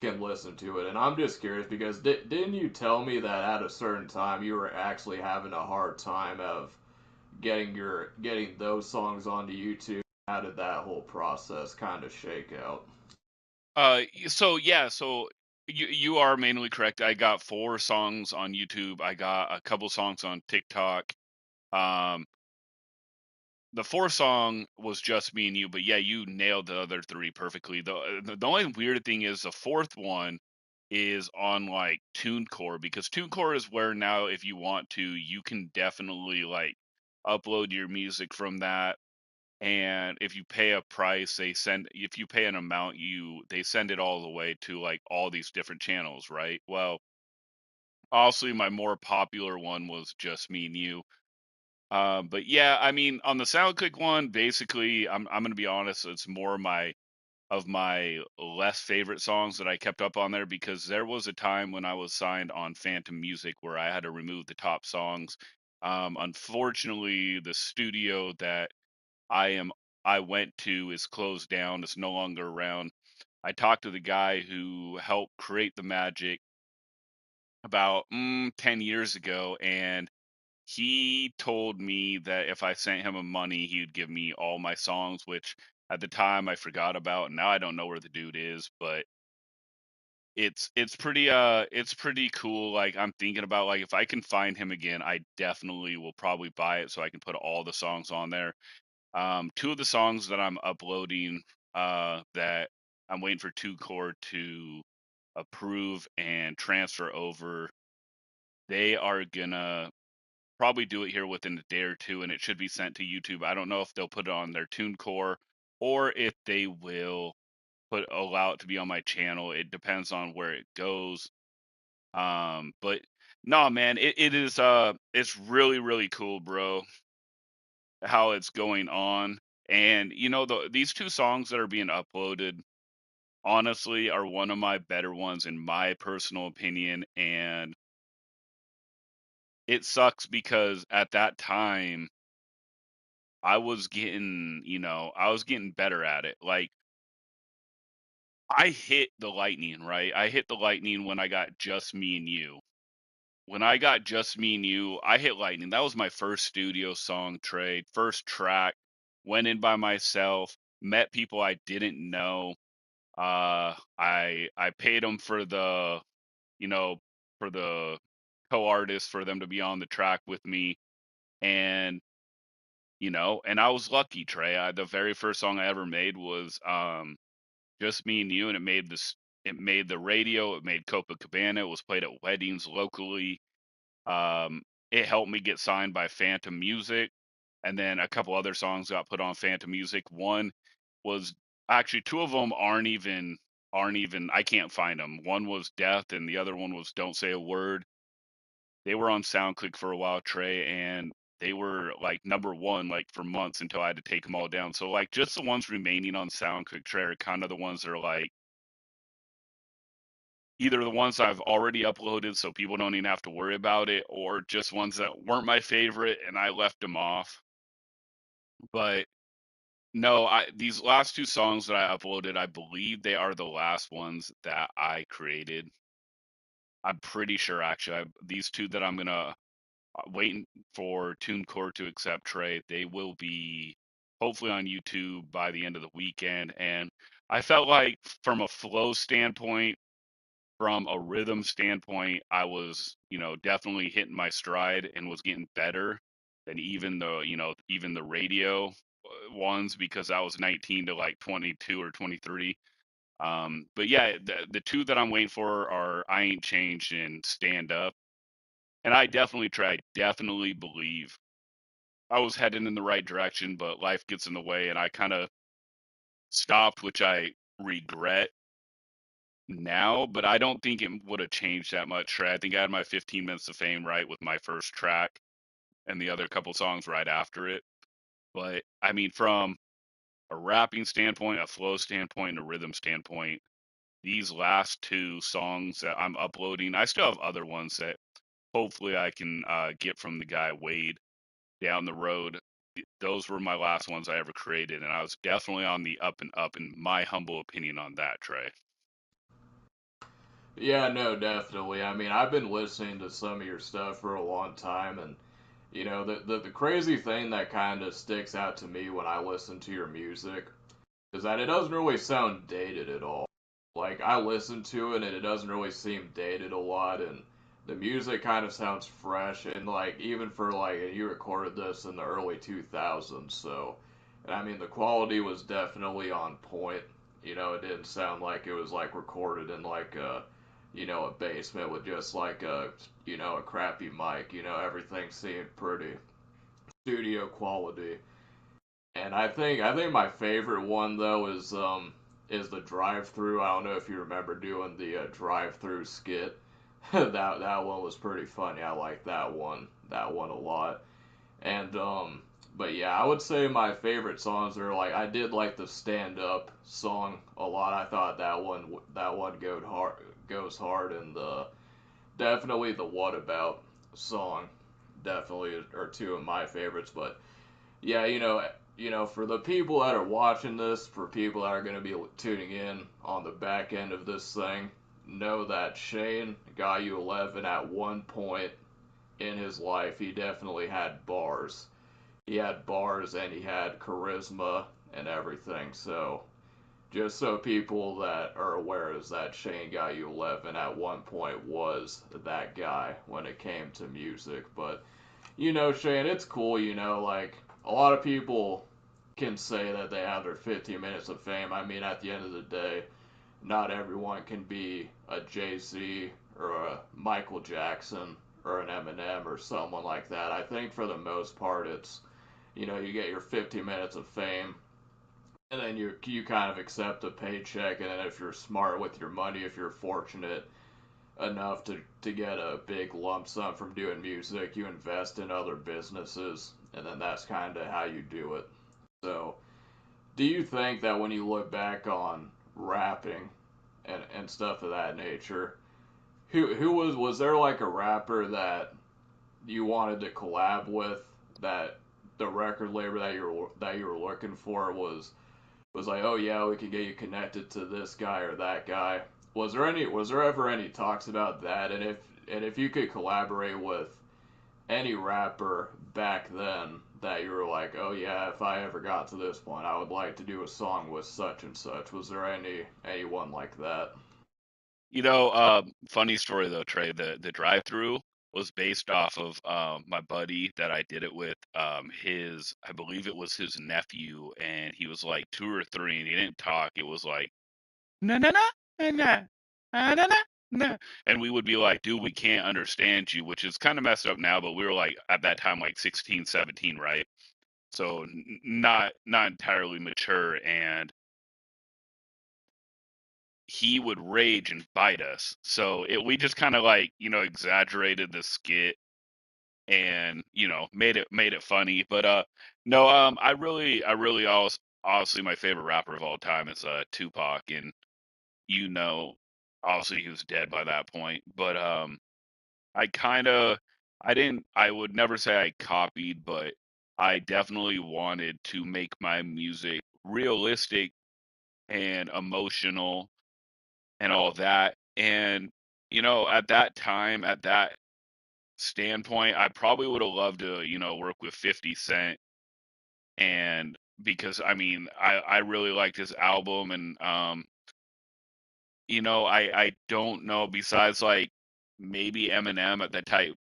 can listen to it. And I'm just curious because didn't you tell me that at a certain time you were actually having a hard time of getting those songs onto YouTube? How did that whole process kind of shake out? So yeah, so you are mainly correct. I got 4 songs on YouTube. I got a couple songs on TikTok. Um, the 4th song was just me and you, but yeah, you nailed the other 3 perfectly. The only weird thing is the 4th one is on like TuneCore because TuneCore is where now if you want to, you can definitely like upload your music from that. And if you pay a price, if you pay an amount, they send it all the way to like all these different channels, right? Well, obviously my more popular one was just me and you. But yeah, I mean, on the SoundClick one, basically, I'm gonna be honest, it's more my less favorite songs that I kept up on there because there was a time when I was signed on Phantom Music where I had to remove the top songs. Unfortunately, the studio that I am I went to is closed down. It's no longer around. I talked to the guy who helped create the magic about 10 years ago, and he told me that if I sent him a money, he would give me all my songs, which at the time I forgot about. Now I don't know where the dude is, but it's pretty cool. Like I'm thinking about like if I can find him again, I definitely will probably buy it so I can put all the songs on there. 2 of the songs that I'm uploading that I'm waiting for TuneCore to approve and transfer over, they are gonna probably do it here within a day or two, and it should be sent to YouTube. I don't know if they'll put it on their TuneCore or if they will allow it to be on my channel. It depends on where it goes. But no, man, it is it's really really cool, bro, how it's going on. And these 2 songs that are being uploaded honestly are one of my better ones in my personal opinion. And it sucks because at that time I was getting better at it. Like I hit the lightning, right? I hit the lightning when I got just me and you. When I got just me and you, I hit lightning. That was my first studio song trade, first track. Went in by myself, met people I didn't know. I paid them you know, for the co-artists for them to be on the track with me, and and I was lucky, Trey. The very first song I ever made was just me and you, and it made the radio, it made Copacabana, it was played at weddings locally. Um, it helped me get signed by Phantom Music, and then a couple other songs got put on Phantom Music. One was actually 2 of them aren't even I can't find them. One was Death, and the other one was Don't Say a Word. They were on SoundClick for a while, Trey, and they were like number one like for months until I had to take them all down. So like just the ones remaining on SoundClick, Trey, are kind of the ones that are like either the ones I've already uploaded so people don't even have to worry about it, or just ones that weren't my favorite and I left them off. But no, these last 2 songs that I uploaded, I believe they are the last ones that I created. I'm pretty sure actually these two that I'm gonna waiting for TuneCore to accept, Trey. They will be hopefully on YouTube by the end of the weekend. And I felt like from a flow standpoint, from a rhythm standpoint, I was, definitely hitting my stride and was getting better than even the radio ones, because I was 19 to like 22 or 23. But yeah, the two that I'm waiting for are I Ain't Changed and Stand Up. And I definitely tried, definitely believe I was heading in the right direction, but life gets in the way and I kind of stopped, which I regret now, but I don't think it would have changed that much. I think I had my 15 minutes of fame right with my first track and the other couple songs right after it. But I mean, from a rapping standpoint, a flow standpoint, and a rhythm standpoint, these last two songs that I'm uploading, I still have other ones that hopefully I can get from the guy Wade down the road. Those were my last ones I ever created, and I was definitely on the up and up, in my humble opinion, on that, Trey. Yeah, no, definitely. I mean, I've been listening to some of your stuff for a long time, and the crazy thing that kind of sticks out to me when I listen to your music is that it doesn't really sound dated at all. Like I listen to it and it doesn't really seem dated a lot, and the music kind of sounds fresh, and like even for like you recorded this in the early 2000s, so and I mean the quality was definitely on point. It didn't sound like it was like recorded in like a basement with just like a crappy mic. Everything seemed pretty studio quality. And I think my favorite one though is the drive through. I don't know if you remember doing the drive through skit. That one was pretty funny. I like that one a lot. And but yeah, I would say my favorite songs are like I did like the stand up song a lot. I thought that one goes hard, and definitely the What About song definitely are two of my favorites. But yeah, for the people that are watching this, for people that are going to be tuning in on the back end of this thing, know that Shane got you 11 at one point in his life. He definitely had bars. He had bars and he had charisma and everything. So, just so people that are aware is that Shane got you 11 at one point was that guy when it came to music. But Shane, it's cool, like a lot of people can say that they have their 15 minutes of fame. I mean, at the end of the day, not everyone can be a Jay-Z or a Michael Jackson or an Eminem or someone like that. I think for the most part, it's, you get your 15 minutes of fame, and then you kind of accept a paycheck, and then if you're smart with your money, if you're fortunate enough to get a big lump sum from doing music, you invest in other businesses, and then that's kind of how you do it. So, do you think that when you look back on rapping and stuff of that nature, who was there like a rapper that you wanted to collab with, that the record label that you were looking for was like, oh yeah, we could get you connected to this guy or that guy. Was there ever any talks about that? And if you could collaborate with any rapper back then that you were like, oh yeah, if I ever got to this point, I would like to do a song with such and such. Was there anyone like that? Funny story though, Trey. The drive through was based off of my buddy that I did it with. His, I believe it was his nephew, and he was like 2 or 3, and he didn't talk. It was like na na na na na na na na, and we would be like, dude, we can't understand you, which is kind of messed up now, but we were like at that time like 16, 17, right? So not entirely mature, and he would rage and bite us. So we just kind of like, exaggerated the skit and, made it funny. But no, I really also, honestly, my favorite rapper of all time is Tupac, and you know obviously he was dead by that point. But I kind of I would never say I copied, but I definitely wanted to make my music realistic and emotional and all that. And At that time, at that standpoint, I probably would have loved to, work with 50 Cent. And because I really liked his album, and I don't know, besides like maybe Eminem at that time,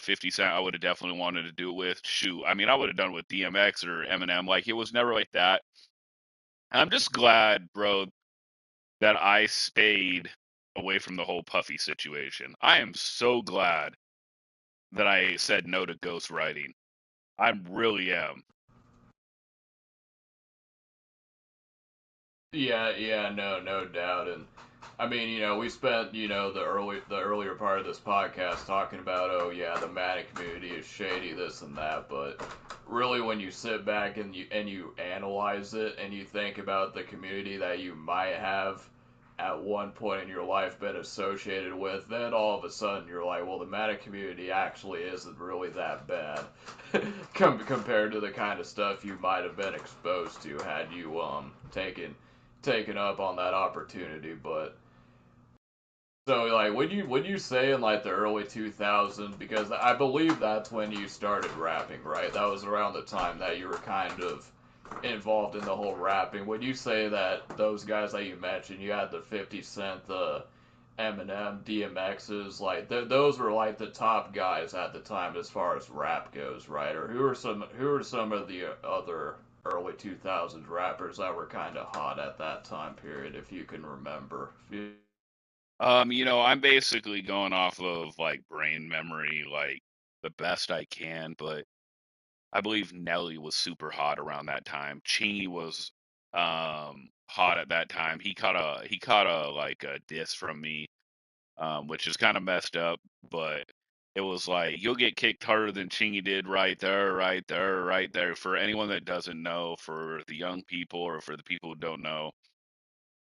50 Cent, I would have definitely wanted to do it with. Shoot, I would have done it with DMX or Eminem. Like, it was never like that. I'm just glad, bro, that I stayed away from the whole Puffy situation. I am so glad that I said no to ghostwriting. I really am. Yeah, yeah, no doubt. And I mean, we spent, the earlier part of this podcast talking about, oh yeah, the Manic community is shady, this and that, but really when you sit back and you analyze it and you think about the community that you might have at one point in your life been associated with, then all of a sudden you're like, well, the Manic community actually isn't really that bad compared to the kind of stuff you might have been exposed to had you taken up on that opportunity. But so like, would you say in like the early 2000s, because I believe that's when you started rapping, right? That was around the time that you were kind of involved in the whole rapping. Would you say that those guys that you mentioned, you had the 50 Cent, the Eminem, DMX's, like those were like the top guys at the time as far as rap goes, right? Or who are some of the other early 2000s rappers that were kind of hot at that time period, if you can remember? I'm basically going off of like brain memory, like the best I can, but I believe Nelly was super hot around that time. Chingy was hot at that time. He caught a like a diss from me, which is kind of messed up, but it was like, you'll get kicked harder than Chingy did, right there, right there, right there. For anyone that doesn't know, for the young people or for the people who don't know,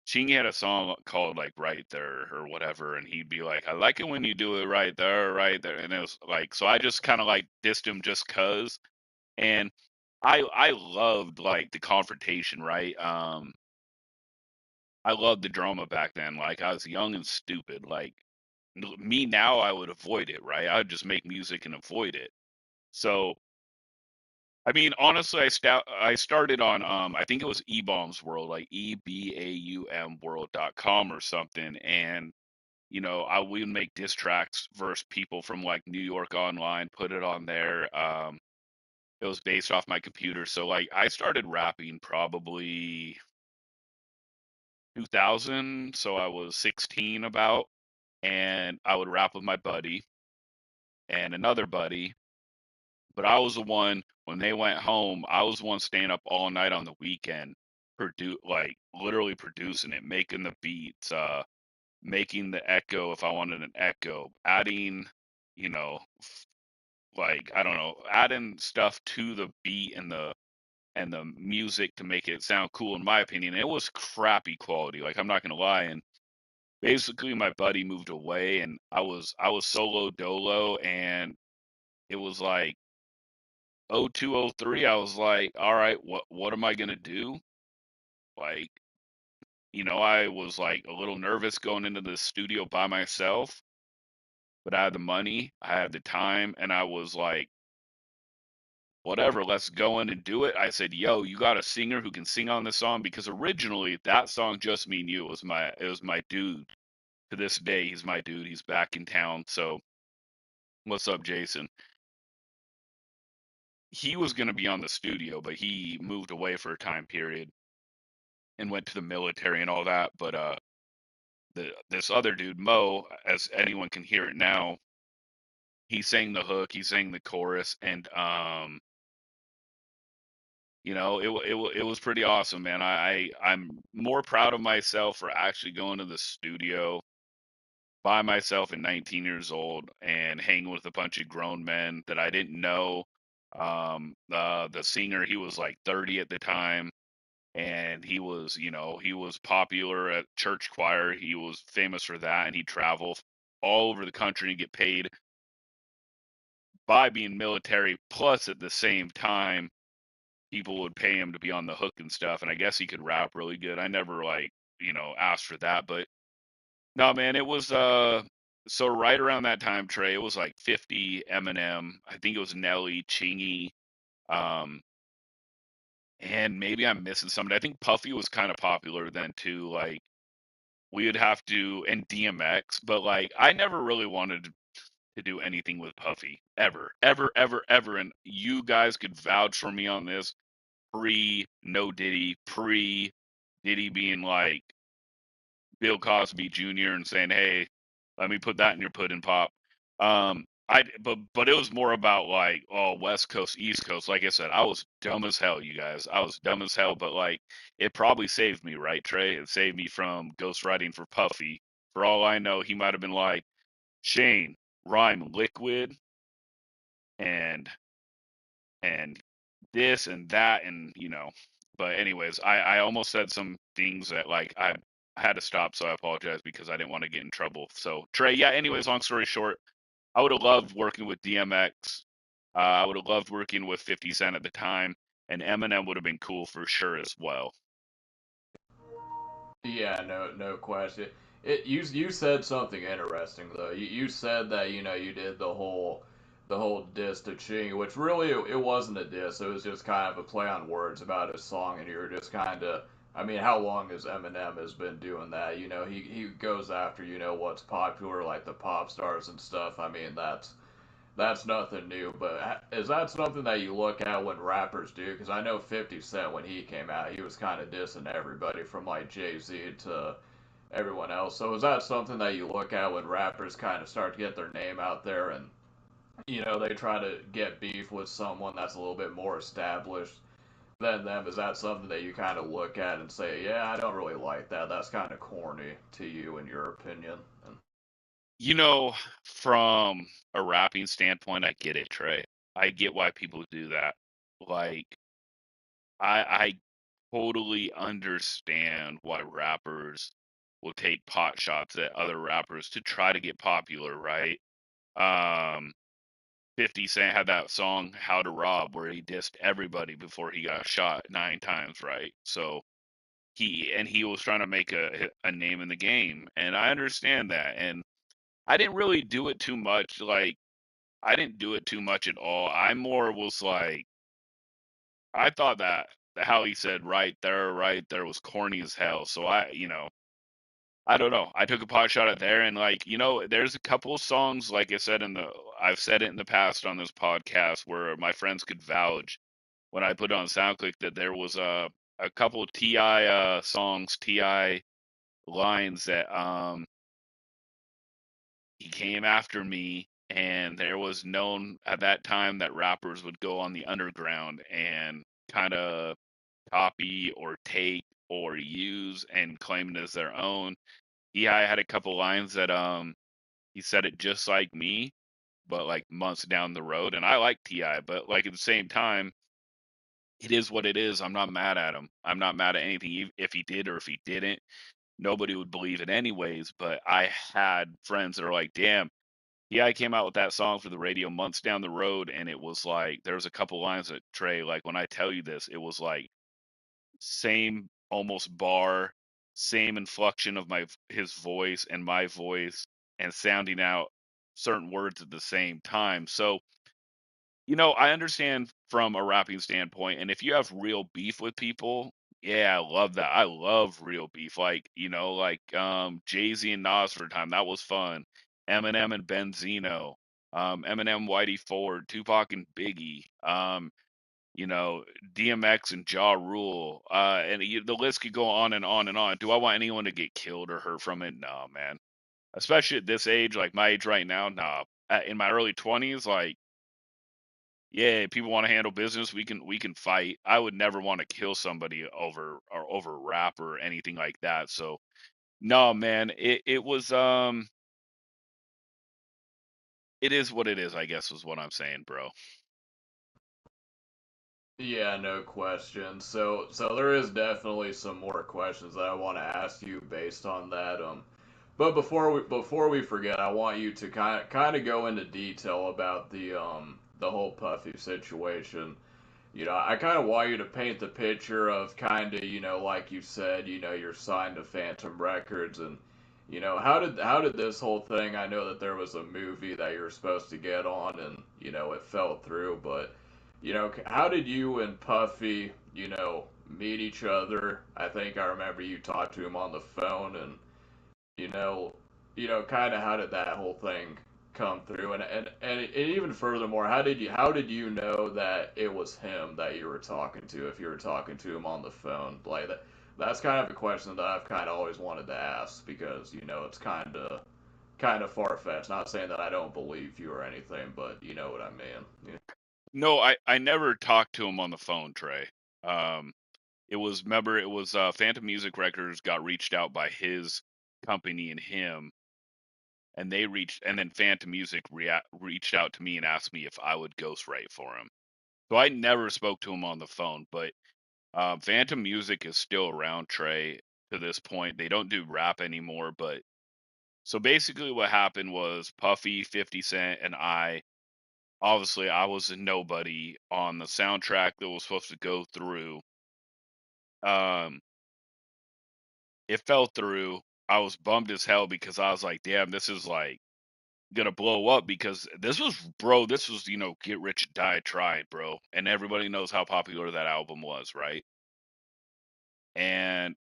Chingy had a song called like Right There or whatever, and he'd be like, I like it when you do it right there, right there. And it was like, so I just kind of like dissed him just cuz. And I loved like the confrontation, right? I loved the drama back then. Like, I was young and stupid. Like, me now, I would avoid it, right? I would just make music and avoid it. So, honestly, I started on I think it was eBaum's World, like EBAUM world.com or something, and I would make diss tracks versus people from like New York Online, put it on there. It was based off my computer, so like I started rapping probably 2000, so I was 16 about, and I would rap with my buddy and another buddy. But I was the one, when they went home, I was the one staying up all night on the weekend, like literally producing it, making the beats, making the echo if I wanted an echo, adding, you know, like I don't know, adding stuff to the beat and the music to make it sound cool. In my opinion, it was crappy quality. Like, I'm not gonna lie. And basically, my buddy moved away, and I was solo dolo, and it was like 0203. I was like, all right, what am I gonna do? Like, I was like a little nervous going into the studio by myself, but I had the money, I had the time, and I was like, whatever, let's go in and do it. I said, yo, you got a singer who can sing on this song? Because originally that song, Just Me and You, it was my dude. To this day, he's my dude. He's back in town. So what's up, Jason? He was gonna be on the studio, but he moved away for a time period and went to the military and all that. But this other dude, Mo, as anyone can hear it now, he sang the hook, he sang the chorus, and it was pretty awesome, man. I'm more proud of myself for actually going to the studio by myself at 19 years old and hanging with a bunch of grown men that I didn't know. The singer, he was like 30 at the time, and he was popular at church choir. He was famous for that, and he'd travel all over the country and get paid by being military. Plus, at the same time, people would pay him to be on the hook and stuff. And I guess he could rap really good. I never like asked for that, but No, man, it was so right around that time, Trey, it was like 50 Eminem. I think it was Nelly, Chingy, um, and maybe I'm missing somebody. I think Puffy was kind of popular then too. Like we would have to, and DMX, but like I never really wanted to do anything with Puffy ever, ever, ever, ever. And you guys could vouch for me on this. Pre no Diddy, pre Diddy being like Bill Cosby Jr. and saying, "Hey, let me put that in your pudding pop." But it was more about like, oh, West Coast, East Coast. Like I said, I was dumb as hell, you guys. I was dumb as hell, but like it probably saved me, right, Trey? It saved me from ghostwriting for Puffy. For all I know, he might have been like, Shane, rhyme liquid and and this and that and but anyways, I almost said some things that like I had to stop, so I apologize because I didn't want to get in trouble. So Trey, yeah, anyways, long story short, I would have loved working with DMX. I would have loved working with 50 Cent at the time, and Eminem would have been cool for sure as well. Yeah, no question. You said something interesting though. You said that you did the whole diss to Ching, which really it wasn't a diss. It was just kind of a play on words about his song, and you were just kind of. I mean, how long has Eminem has been doing that? He goes after what's popular, like the pop stars and stuff. I mean, that's nothing new, but is that something that you look at when rappers do? Because I know 50 Cent, when he came out, he was kind of dissing everybody from like Jay-Z to everyone else. So is that something that you look at when rappers kind of start to get their name out there and, they try to get beef with someone that's a little bit more established than them? Is that something that you kind of look at and say, yeah, I don't really like that. That's kind of corny to you, in your opinion? And From a rapping standpoint, I get it, Trey. I get why people do that. Like I totally understand why rappers will take pot shots at other rappers to try to get popular, right? Um, 50 Cent had that song "How to Rob" where he dissed everybody before he got shot 9 times, right? So he was trying to make a name in the game, and I understand that. And I didn't really do it too much. Like I didn't do it too much at all. I more was like I thought that how he said right there was corny as hell. So I don't know. I took a pot shot at there, and like, there's a couple of songs, like I've said it in the past on this podcast where my friends could vouch when I put it on SoundClick that there was a couple of Ti songs, Ti lines that he came after me, and there was known at that time that rappers would go on the underground and kind of copy or take or use and claim it as their own. I had a couple lines that he said it just like me, but like months down the road. And I like Ti, but like at the same time, it is what it is. I'm not mad at him. I'm not mad at anything if he did or if he didn't. Nobody would believe it anyways. But I had friends that are like, damn, Ti came out with that song for the radio months down the road, and it was like there was a couple lines that Trey, like when I tell you this, it was like same almost bar, same inflection of his voice and my voice, and sounding out certain words at the same time. So, I understand from a rapping standpoint, and if you have real beef with people, yeah, I love that. I love real beef. Like, Jay-Z and Nas for a time, that was fun. Eminem and Benzino, Eminem, Whitey Ford, Tupac and Biggie. You know, DMX and Ja Rule, and the list could go on and on and on. Do I want anyone to get killed or hurt from it? No, man. Especially at this age, like my age right now, nah. In my early 20s, like, yeah, people want to handle business. We can fight. I would never want to kill somebody over rap or anything like that. So no, man. It was it is what it is. I guess is what I'm saying, bro. yeah, no question. So there is definitely some more questions that I want to ask you based on that. But before we forget, I want you to kind of go into detail about the whole Puffy situation. I kind of want you to paint the picture of kind of like you said, you're signed to Phantom Records, and How did this whole thing? I know that there was a movie that you were supposed to get on, and it fell through. But how did you and Puffy meet each other? I think I remember you talked to him on the phone, and you know, kind of how did that whole thing come through? And even furthermore, how did you know that it was him that you were talking to if you were talking to him on the phone? Like that's kind of a question that I've kind of always wanted to ask because it's kind of far fetched. Not saying that I don't believe you or anything, but you know what I mean. Yeah. No, I never talked to him on the phone, Trey. Um, it was Phantom Music Records got reached out by his company and him, and and then Phantom Music reached out to me and asked me if I would ghostwrite for him. So I never spoke to him on the phone, but Phantom Music is still around, Trey, to this point. They don't do rap anymore, but so basically what happened was Puffy, 50 Cent, and obviously I was a nobody on the soundtrack that was supposed to go through. Um, it fell through. I was bummed as hell because I was like, damn, this is like gonna blow up because this was, Get Rich Die Trying, bro. And everybody knows how popular that album was, right? And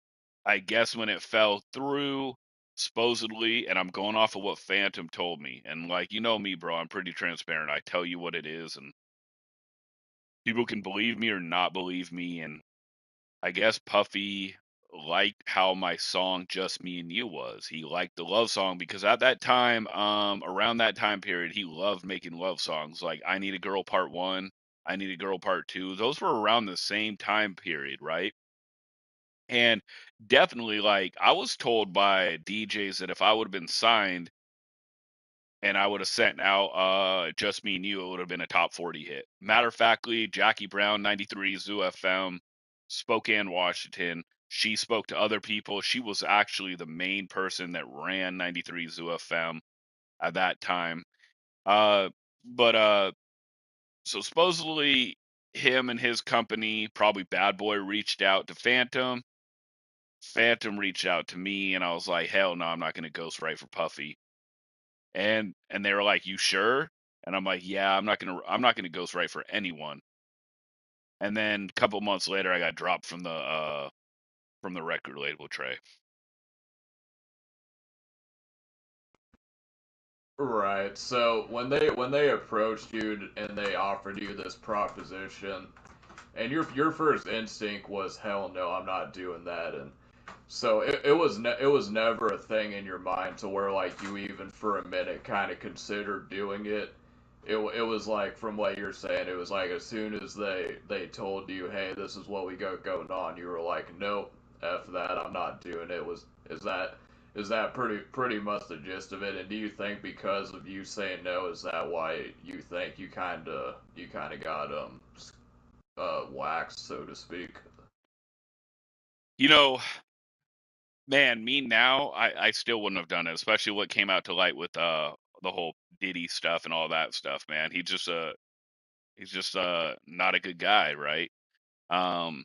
I guess when it fell through, supposedly, and I'm going off of what Phantom told me, and like, you know me, bro, I'm pretty transparent. I tell you what it is, and people can believe me or not believe me. And I guess Puffy liked how my song Just Me and You was. He liked the love song because at that time, around that time period, he loved making love songs like I Need a Girl Part 1, I Need a Girl Part 2. Those were around the same time period, right? And definitely, like, I was told by DJs that if I would have been signed and I would have sent out Just Me and You, it would have been a top 40 hit. Matter of factly, Jackie Brown, 93 Zoo FM, Spokane, Washington. She spoke to other people. She was actually the main person that ran 93 Zoo FM at that time. Uh, but so supposedly him and his company, probably Bad Boy, reached out to Phantom. Phantom reached out to me, and I was like, hell no, I'm not going to ghostwrite for Puffy. And they were like, you sure? And I'm like, yeah, I'm not gonna ghostwrite for anyone. And then a couple months later, I got dropped from the record label, Trey. Right. So when they approached you and they offered you this proposition, and your first instinct was hell no, I'm not doing that, and so it was never a thing in your mind to where like you even for a minute kind of considered doing it. It was like from what you're saying, it was like as soon as they told you, hey, this is what we got going on, you were like, nope, f that, I'm not doing it. Is that pretty much the gist of it? And do you think because of you saying no, is that why you think you kind of got waxed, so to speak? You know, man, me now, I still wouldn't have done it, especially what came out to light with the whole Diddy stuff and all that stuff, man. He's just not a good guy, right? Um,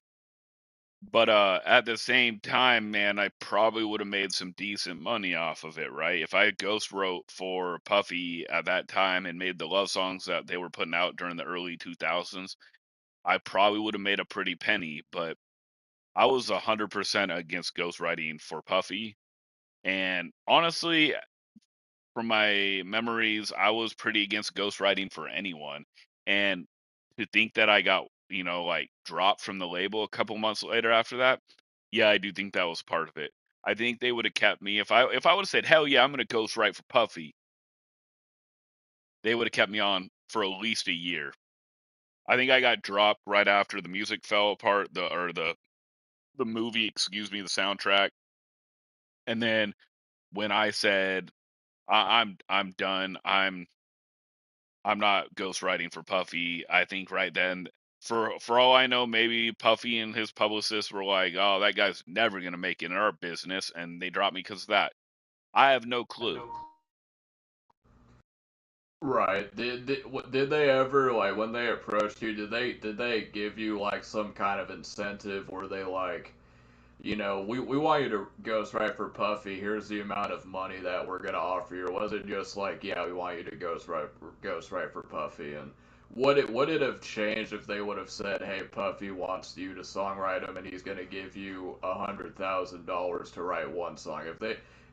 but at the same time, man, I probably would have made some decent money off of it, right? If I had ghost wrote for Puffy at that time and made the love songs that they were putting out during the early 2000s, I probably would have made a pretty penny. But I was 100% against ghostwriting for Puffy. And honestly, from my memories, I was pretty against ghostwriting for anyone. And to think that I got, like dropped from the label a couple months later after that, yeah, I do think that was part of it. I think they would have kept me if I would have said, hell yeah, I'm gonna ghostwrite for Puffy, they would have kept me on for at least a year. I think I got dropped right after the music fell apart, the movie, excuse me, the soundtrack. And then when I said I'm done, I'm not ghostwriting for Puffy. I think right then, for all I know, maybe Puffy and his publicists were like, "Oh, that guy's never gonna make it in our business," and they dropped me because of that. I have no clue. Right. Did they ever like when they approached you? Did they give you like some kind of incentive? Were they like we want you to ghostwrite for Puffy. Here's the amount of money that we're gonna offer you. Or was it just like, yeah, we want you to ghostwrite for Puffy? And would it have changed if they would have said, hey, Puffy wants you to songwrite him, and he's gonna give you $100,000 to write one song?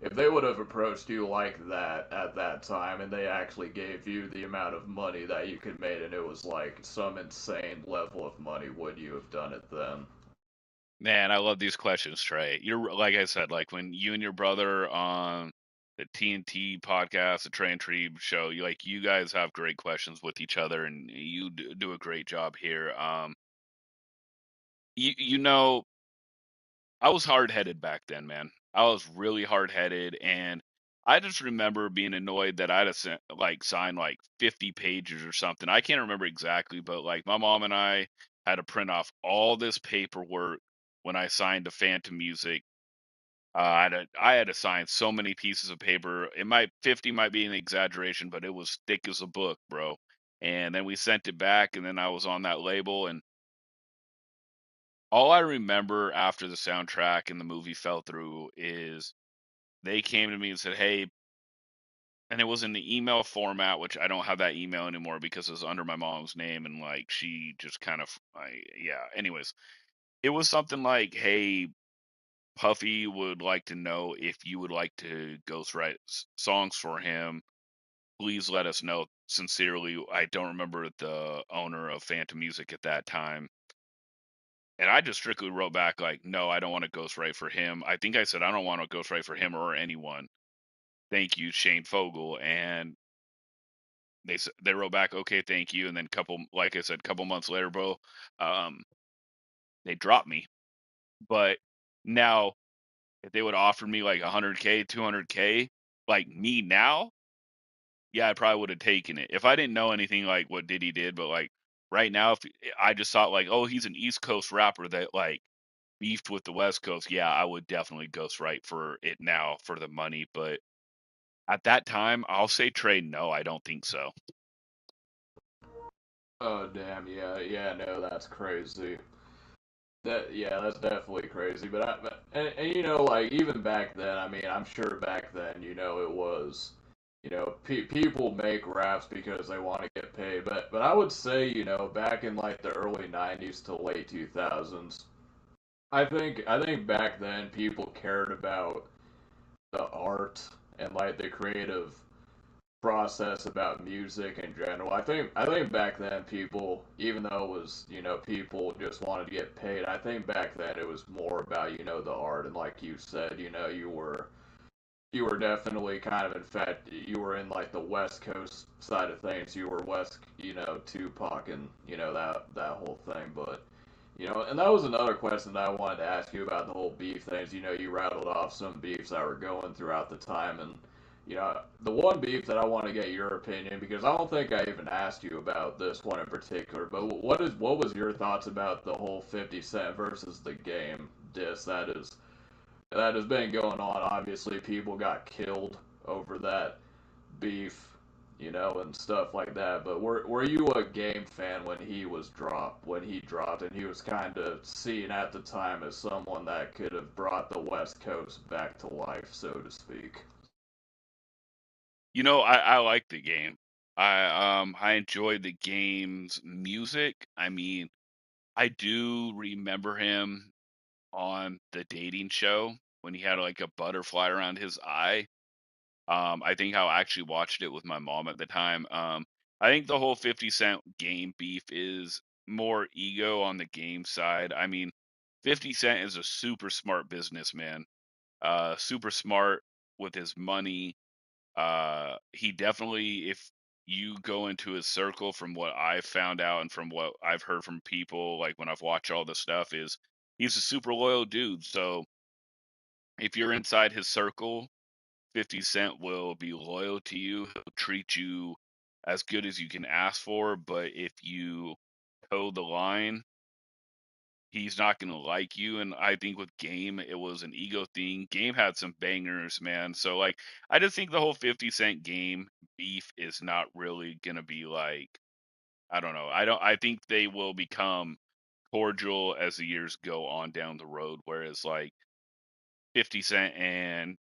If they would have approached you like that at that time, and they actually gave you the amount of money that you could make, and it was like some insane level of money, would you have done it then? Man, I love these questions, Trey. You're like I said, like when you and your brother on the TNT podcast, the Trey and Tree show, you guys have great questions with each other, and you do a great job here. You know, I was hard headed back then, man. I was really hard headed, and I just remember being annoyed that I'd have signed like 50 pages or something. I can't remember exactly, but like my mom and I had to print off all this paperwork when I signed to Phantom Music. I had to sign so many pieces of paper. 50 might be an exaggeration, but it was thick as a book, bro. And then we sent it back, and then I was on that label, and all I remember after the soundtrack and the movie fell through is they came to me and said, "Hey," and it was in the email format, which I don't have that email anymore because it was under my mom's name, and like she just kind of, yeah. Anyways, it was something like, "Hey, Puffy would like to know if you would like to ghostwrite songs for him. Please let us know. Sincerely," I don't remember the owner of Phantom Music at that time. And I just strictly wrote back like, "No, I don't want to ghostwrite for him." I think I said, "I don't want to ghostwrite for him or anyone. Thank you, Shane Fogel." And they wrote back, "Okay, thank you." And then like I said, couple months later, bro, um, they dropped me. But now, if they would offer me like 100K, 200K, like me now, yeah, I probably would have taken it if I didn't know anything like what Diddy did. But like right now, if I just thought like, oh, he's an East Coast rapper that like beefed with the West Coast, yeah, I would definitely ghostwrite for it now for the money. But at that time, I'll say trade. No, I don't think so. Oh damn, yeah, yeah, no, that's crazy. Yeah, that's definitely crazy. And like even back then, I mean, I'm sure back then, it was, people make raps because they want to get paid. But I would say, back in like the early '90s to late 2000s, I think back then people cared about the art and like the creative process about music in general. I think back then people, even though it was people just wanted to get paid. I think back then it was more about the art, and like you said, you were definitely kind of, in fact, you were in like the West Coast side of things. You were West, Tupac, and that whole thing. But and that was another question that I wanted to ask you about the whole beef things. You rattled off some beefs that were going throughout the time, and the one beef that I want to get your opinion, because I don't think I even asked you about this one in particular. But what was your thoughts about the whole 50 Cent versus the Game diss that has been going on? Obviously, people got killed over that beef, and stuff like that. But were you a Game fan when he dropped, and he was kind of seen at the time as someone that could have brought the West Coast back to life, so to speak? I like the game. I enjoyed the game's music. I mean, I do remember him on the dating show when he had like a butterfly around his eye. I think I actually watched it with my mom at the time. I think the whole 50 Cent game beef is more ego on the game side. I mean, 50 Cent is a super smart businessman, super smart with his money. He definitely, if you go into his circle, from what I've found out and from what I've heard from people, like when I've watched all this stuff, is he's a super loyal dude. So if you're inside his circle, 50 Cent will be loyal to you. He'll treat you as good as you can ask for. But if you toe the line, he's not going to like you. And I think with Game, it was an ego thing. Game had some bangers, man. So, like, I just think the whole 50 Cent Game beef is not really going to be like, I don't know. I think they will become cordial as the years go on down the road. Whereas like 50 Cent and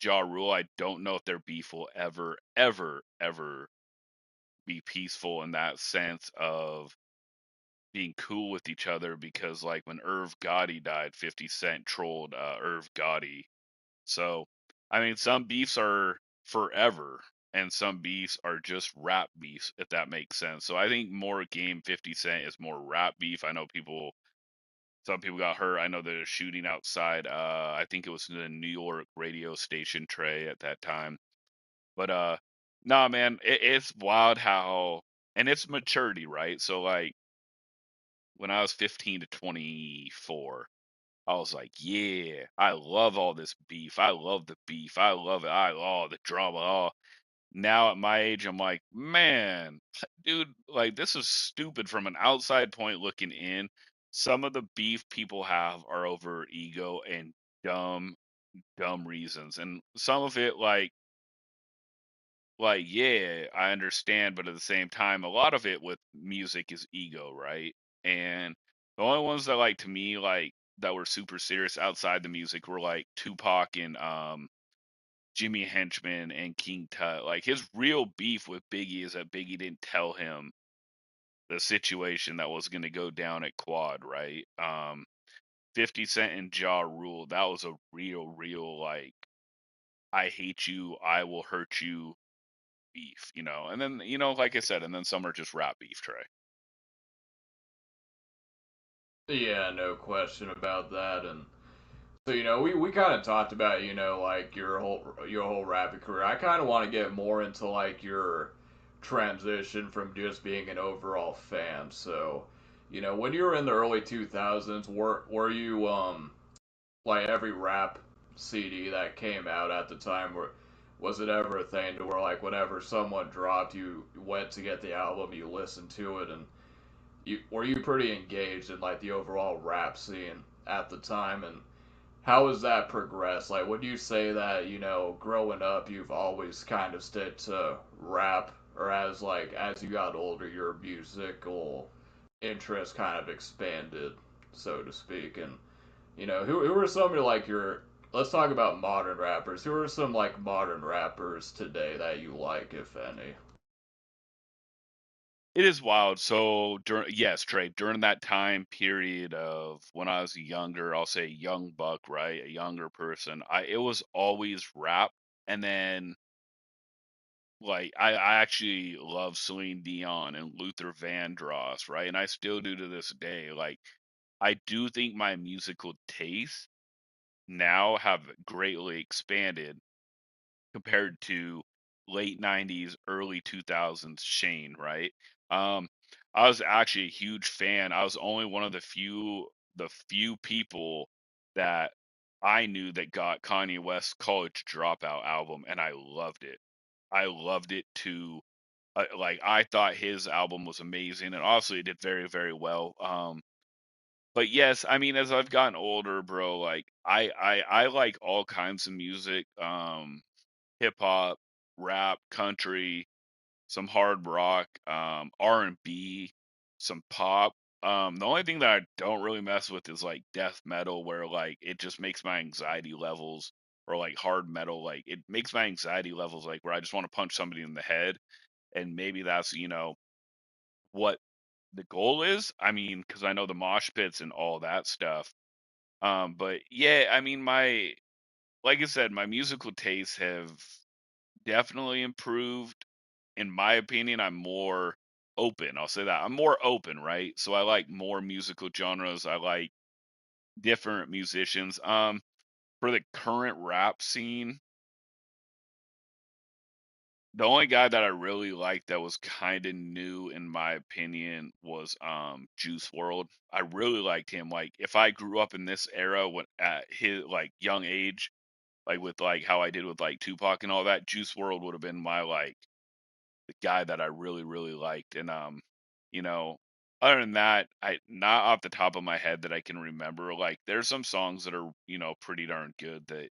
Ja Rule, I don't know if their beef will ever be peaceful in that sense of being cool with each other, because like when Irv Gotti died, 50 Cent trolled Irv Gotti. So, I mean, some beefs are forever and some beefs are just rap beefs, if that makes sense. So I think more game 50 Cent is more rap beef. I know some people got hurt. I know there's a shooting outside. I think it was the New York radio station Trey at that time. But nah, man, it's wild how, and it's maturity, right? So like when I was 15 to 24, I was like, yeah, I love all this beef. I love the beef. I love it. The drama. Oh, now at my age, I'm like, man, dude, like this is stupid from an outside point looking in. Some of the beef people have are over ego and dumb, dumb reasons. And some of it, yeah, I understand, but at the same time, a lot of it with music is ego, right? And the only ones that like to me like that were super serious outside the music were like Tupac and Jimmy Henchman and King Tut. Like his real beef with Biggie is that Biggie didn't tell him the situation that was going to go down at Quad, right? 50 Cent and Ja Rule, that was a real like I hate you, I will hurt you beef, you know. And then, you know, like I said, and then some are just rap beef, Trey. Yeah, no question about that. And so, we kind of talked about, like your whole rapping career. I kind of want to get more into like your transition from just being an overall fan. So, when you were in the early 2000s, were you like every rap CD that came out at the time, was it ever a thing to where like whenever someone dropped, you went to get the album, you listened to it, and were you pretty engaged in like the overall rap scene at the time? And how has that progressed? Like, would you say that, growing up, you've always kind of stick to rap, or as you got older, your musical interest kind of expanded, so to speak? And who are some of like your? Let's talk about modern rappers. Who are some like modern rappers today that you like, if any? It is wild. So yes, Trey, during that time period of when I was younger, I'll say young buck, right? A younger person. It was always rap. And then like I actually love Celine Dion and Luther Vandross, right? And I still do to this day. Like I do think my musical tastes now have greatly expanded compared to late 90s, early 2000s Shane, right? Um, I was actually a huge fan. I was only one of the few people that I knew that got Kanye West's College Dropout album, and I loved it. I loved it too. Like I thought his album was amazing, and obviously it did very well. But yes, I mean, as I've gotten older, bro, like I like all kinds of music. Hip hop, rap, country, some hard rock, R&B, some pop. The only thing that I don't really mess with is like death metal, where like it just makes my anxiety levels, or like hard metal, like it makes my anxiety levels like where I just want to punch somebody in the head, and maybe that's what the goal is. I mean, because I know the mosh pits and all that stuff. But yeah, I mean, like I said, my musical tastes have definitely improved. In my opinion, I'm more open. I'll say that. I'm more open, right? So I like more musical genres. I like different musicians. For the current rap scene, the only guy that I really liked that was kind of new in my opinion was Juice World. I really liked him. Like if I grew up in this era when at his like young age, like with like how I did with like Tupac and all that, Juice World would have been my like the guy that I really liked. And you know, other than that, I not off the top of my head that I can remember. Like there's some songs that are pretty darn good that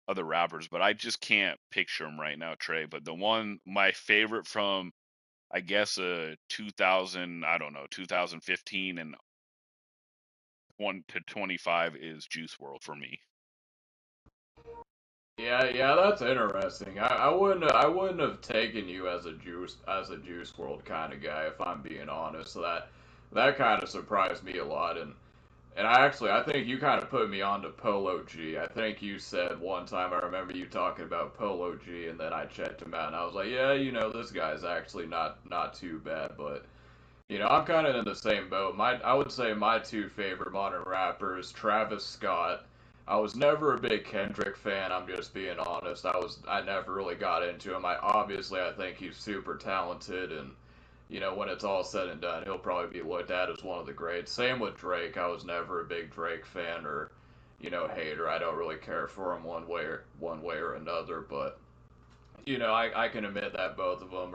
other rappers, but I just can't picture them right now, Trey. But the one my favorite from I guess 2000, I don't know, 2015 and 1 to 25 is Juice World for me. Yeah, that's interesting. I wouldn't have taken you as a Juice World kind of guy if I'm being honest. So that kind of surprised me a lot, and I think you kind of put me on to Polo G. I think you said one time I remember you talking about Polo G, and then I checked him out, and I was like, yeah, this guy's actually not too bad, but. I'm kind of in the same boat. I would say my two favorite modern rappers, Travis Scott. I was never a big Kendrick fan. I'm just being honest. I never really got into him. I think he's super talented, and when it's all said and done, he'll probably be looked at as one of the greats. Same with Drake. I was never a big Drake fan or hater. I don't really care for him one way or another. But I can admit that both of them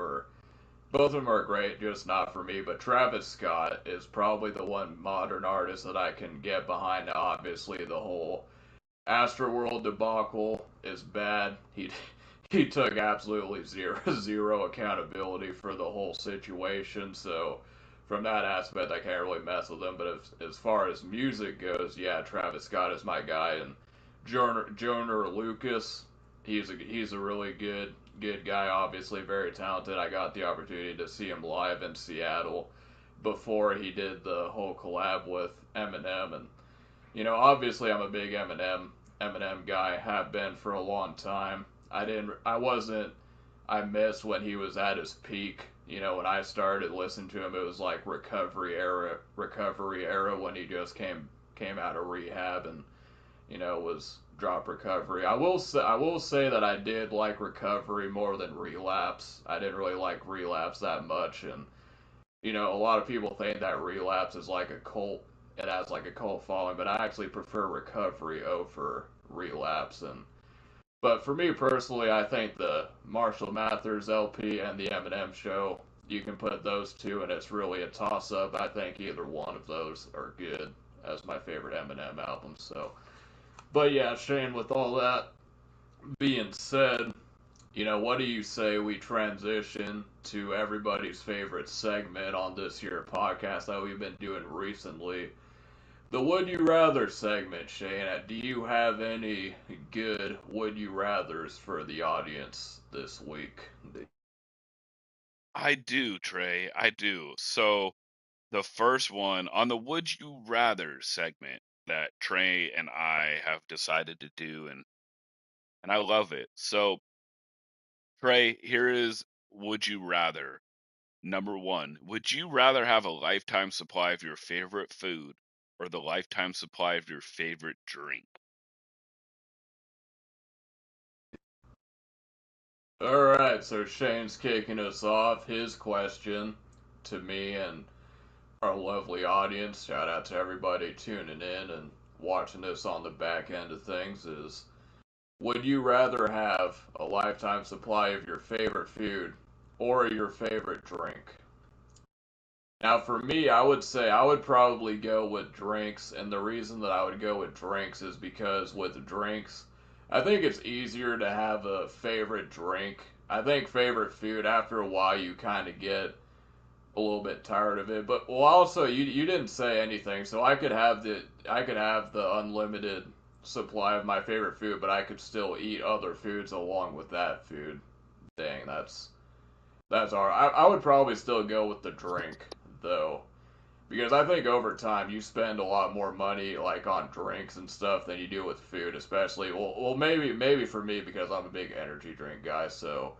are great, just not for me. But Travis Scott is probably the one modern artist that I can get behind. Obviously, the whole Astroworld debacle is bad. He took absolutely zero accountability for the whole situation. So from that aspect, I can't really mess with him. But as far as music goes, yeah, Travis Scott is my guy, and Joyner Lucas, he's a really good guy. Obviously, very talented. I got the opportunity to see him live in Seattle before he did the whole collab with Eminem, and obviously, I'm a big Eminem guy. Have been for a long time. I wasn't. I missed when he was at his peak. When I started listening to him, it was like recovery era when he just came out of rehab and was drop recovery. I will say that I did like recovery more than relapse. I didn't really like relapse that much, and a lot of people think that relapse is like a cult. It has like a cult following, but I actually prefer recovery over relapse. But for me personally, I think the Marshall Mathers LP and the Eminem Show, you can put those two, and it's really a toss up. I think either one of those are good as my favorite Eminem album. So, but yeah, Shane, with all that being said, what do you say we transition to everybody's favorite segment on this here podcast that we've been doing recently? The Would You Rather segment, Shane. Do you have any good Would You Rathers for the audience this week? I do, Trey. I do. So the first one on the Would You Rather segment that Trey and I have decided to do, and I love it. So Trey, here is Would You Rather. Number one, would you rather have a lifetime supply of your favorite food or the lifetime supply of your favorite drink? Alright, so Shane's kicking us off. His question to me and our lovely audience, shout out to everybody tuning in and watching this on the back end of things, is would you rather have a lifetime supply of your favorite food or your favorite drink? Now, for me, I would say I would probably go with drinks, and the reason that I would go with drinks is because with drinks, I think it's easier to have a favorite drink. I think favorite food, after a while, you kind of get a little bit tired of it. But well, also you didn't say anything, so I could have the unlimited supply of my favorite food, but I could still eat other foods along with that food. Dang, that's all right. I would probably still go with the drink though, because I think over time you spend a lot more money like on drinks and stuff than you do with food, especially maybe for me because I'm a big energy drink guy. So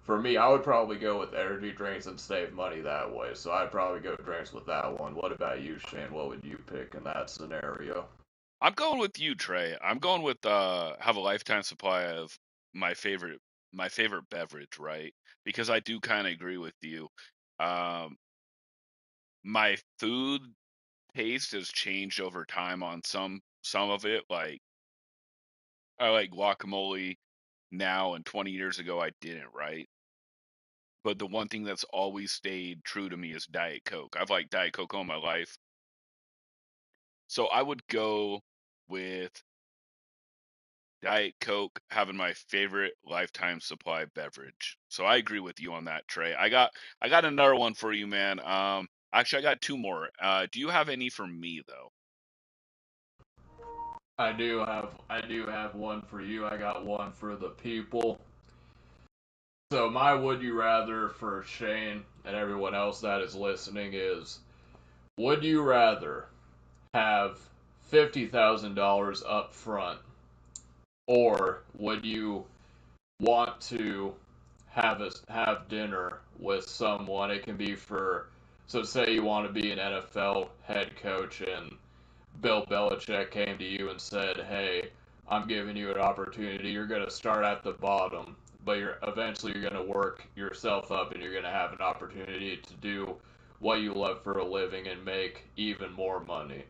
for me, I would probably go with energy drinks and save money that way. So I'd probably go drinks with that one. What about you, Shane? What would you pick in that scenario? I'm going with you, Trey. I'm going with have a lifetime supply of my favorite my favorite beverage, right? Because I do kind of agree with you. Um, my food taste has changed over time on some of it. Like I like guacamole now, and 20 years ago I didn't, right? But the one thing that's always stayed true to me is Diet Coke. I've liked Diet Coke all my life. So I would go with Diet Coke having my favorite lifetime supply beverage. So I agree with you on that, Trey. I got another one for you, man. Actually I got two more. Do you have any for me though? I do have one for you. I got one for the people. So my would you rather for Shane and everyone else that is listening is, would you rather have $50,000 up front, or would you want to have dinner with someone? It can be for, so say you want to be an NFL head coach and Bill Belichick came to you and said, "Hey, I'm giving you an opportunity. You're going to start at the bottom, but you're going to work yourself up, and you're going to have an opportunity to do what you love for a living and make even more money."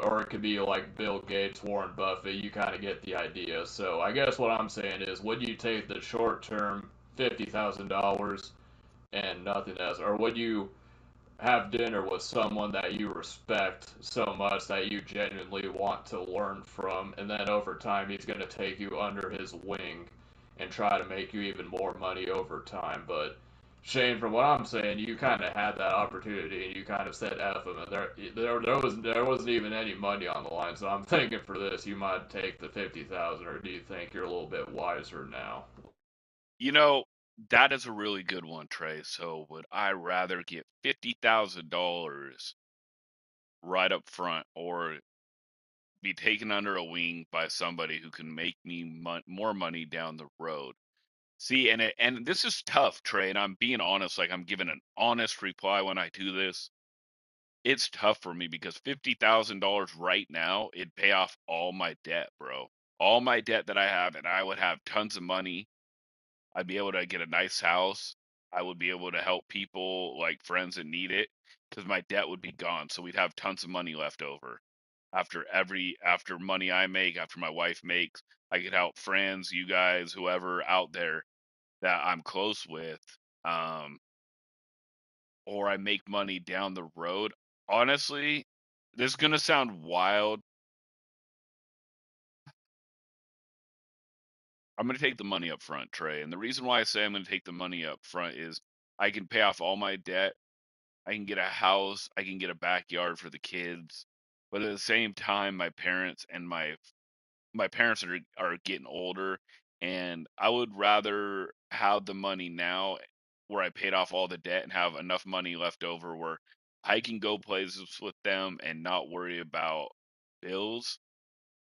Or it could be like Bill Gates, Warren Buffett. You kind of get the idea. So I guess what I'm saying is, would you take the short term $50,000 and nothing else, or would you have dinner with someone that you respect so much that you genuinely want to learn from, and then over time he's going to take you under his wing and try to make you even more money over time? But Shane, from what I'm saying, you kind of had that opportunity and you kind of said F him, and there wasn't even any money on the line. So I'm thinking for this, you might take the 50,000, or do you think you're a little bit wiser now? You know, that is a really good one, Trey. So would I rather get $50,000 right up front, or be taken under a wing by somebody who can make me more money down the road? See, and this is tough, Trey, and I'm being honest, like I'm giving an honest reply when I do this. It's tough for me because $50,000 right now, it'd pay off all my debt, bro. All my debt that I have, and I would have tons of money. I'd be able to get a nice house. I would be able to help people, like friends that need it, because my debt would be gone. So we'd have tons of money left over. After money I make, after my wife makes, I could help friends, you guys, whoever out there that I'm close with, um, or I make money down the road. Honestly, this is gonna sound wild. I'm gonna take the money up front, Trey. And the reason why I say I'm gonna take the money up front is I can pay off all my debt. I can get a house. I can get a backyard for the kids. But at the same time, my parents are getting older, and I would rather have the money now where I paid off all the debt and have enough money left over where I can go places with them and not worry about bills.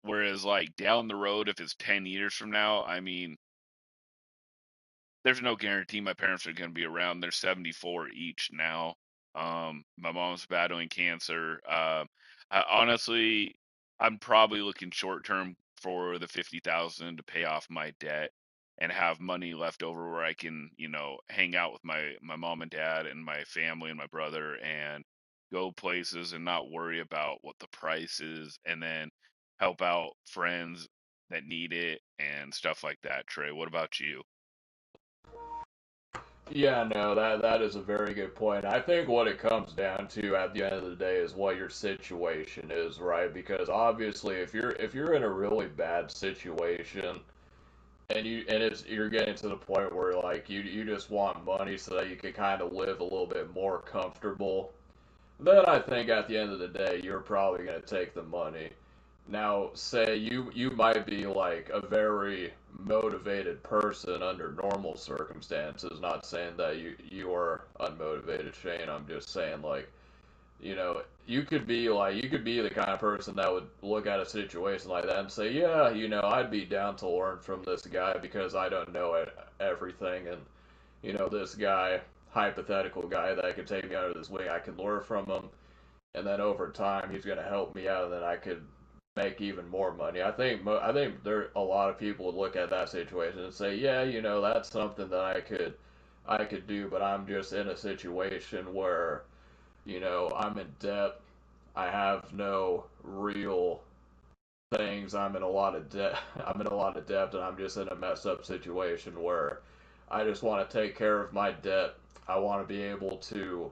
Whereas like down the road, if it's 10 years from now, I mean, there's no guarantee my parents are going to be around. They're 74 each now. My mom's battling cancer. Honestly, I'm probably looking short term for the 50,000 to pay off my debt and have money left over where I can, hang out with my mom and dad and my family and my brother and go places and not worry about what the price is, and then help out friends that need it and stuff like that. Trey, what about you? Yeah, no, that is a very good point. I think what it comes down to at the end of the day is what your situation is, right? Because obviously, if you're in a really bad situation and you're getting to the point where like you just want money so that you can kind of live a little bit more comfortable, then I think at the end of the day, you're probably going to take the money. Now, say you might be like a very motivated person under normal circumstances. Not saying that you are unmotivated, Shane. I'm just saying like, you could be the kind of person that would look at a situation like that and say, yeah, I'd be down to learn from this guy because I don't know everything, and this guy, hypothetical guy that could take me under this wing, I could learn from him, and then over time he's going to help me out, and then I could make even more money. I think there a lot of people would look at that situation and say, yeah, that's something that I could do, but I'm just in a situation where I'm in debt. I have no real things. I'm in a lot of debt. I'm in a lot of debt, and I'm just in a messed up situation where I just want to take care of my debt. I want to be able to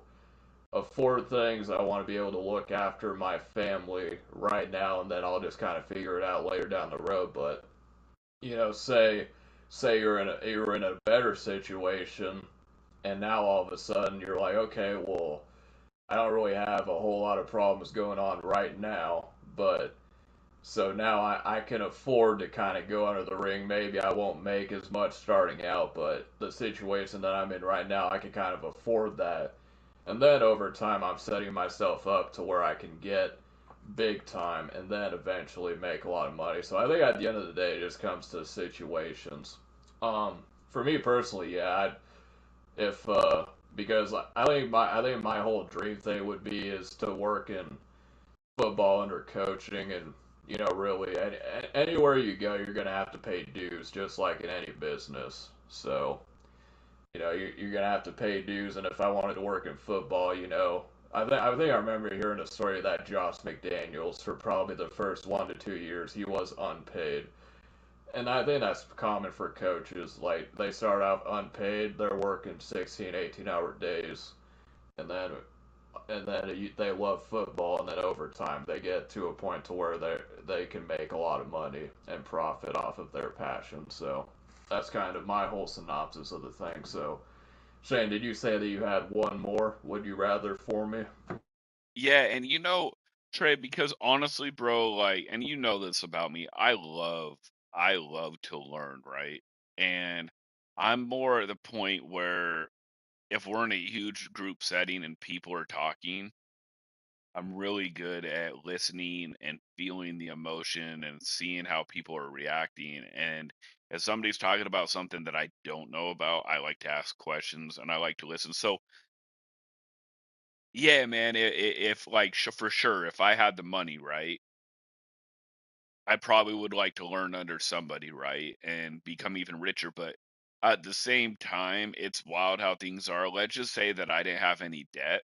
afford things. I want to be able to look after my family right now, and then I'll just kind of figure it out later down the road. But say you're in a better situation, and now all of a sudden you're like, okay, well, I don't really have a whole lot of problems going on right now, but So now I can afford to kind of go under the ring. Maybe I won't make as much starting out, but the situation that I'm in right now, I can kind of afford that. And then over time, I'm setting myself up to where I can get big time and then eventually make a lot of money. So I think at the end of the day, it just comes to situations. For me personally, yeah, if because I think my whole dream thing would be is to work in football under coaching and really anywhere you go you're going to have to pay dues just like in any business. So you're going to have to pay dues, and if I wanted to work in football, I think I remember hearing a story of that Josh McDaniels for probably the first 1 to 2 years he was unpaid. And I think that's common for coaches. Like they start off unpaid, they're working 16, 18-hour days, and then they love football, and then over time they get to a point to where they can make a lot of money and profit off of their passion. So that's kind of my whole synopsis of the thing. So Shane, did you say that you had one more? Would you rather for me? Yeah, and Trey, because honestly, bro, like, and you know this about me, I love to learn, right? And I'm more at the point where if we're in a huge group setting and people are talking, I'm really good at listening and feeling the emotion and seeing how people are reacting. And if somebody's talking about something that I don't know about, I like to ask questions and I like to listen. So, yeah, man, if like for sure, if I had the money, right, I probably would like to learn under somebody, right, and become even richer. But at the same time, it's wild how things are. Let's just say that I didn't have any debt.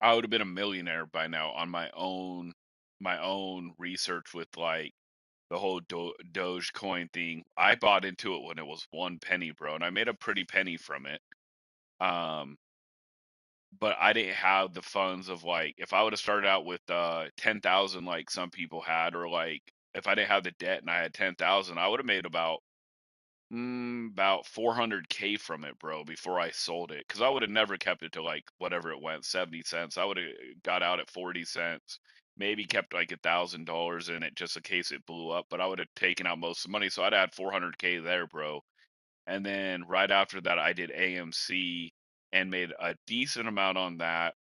I would have been a millionaire by now on my own research with like the whole Dogecoin thing. I bought into it when it was 1 penny, bro, and I made a pretty penny from it. Um, but I didn't have the funds of like if I would have started out with 10,000 like some people had, or like if I didn't have the debt and I had 10,000, I would have made about 400K from it, bro, before I sold it. Because I would have never kept it to like whatever it went, 70 cents. I would have got out at 40 cents, maybe kept like $1,000 in it just in case it blew up. But I would have taken out most of the money. So I'd had 400K there, bro. And then right after that, I did AMC and made a decent amount on that.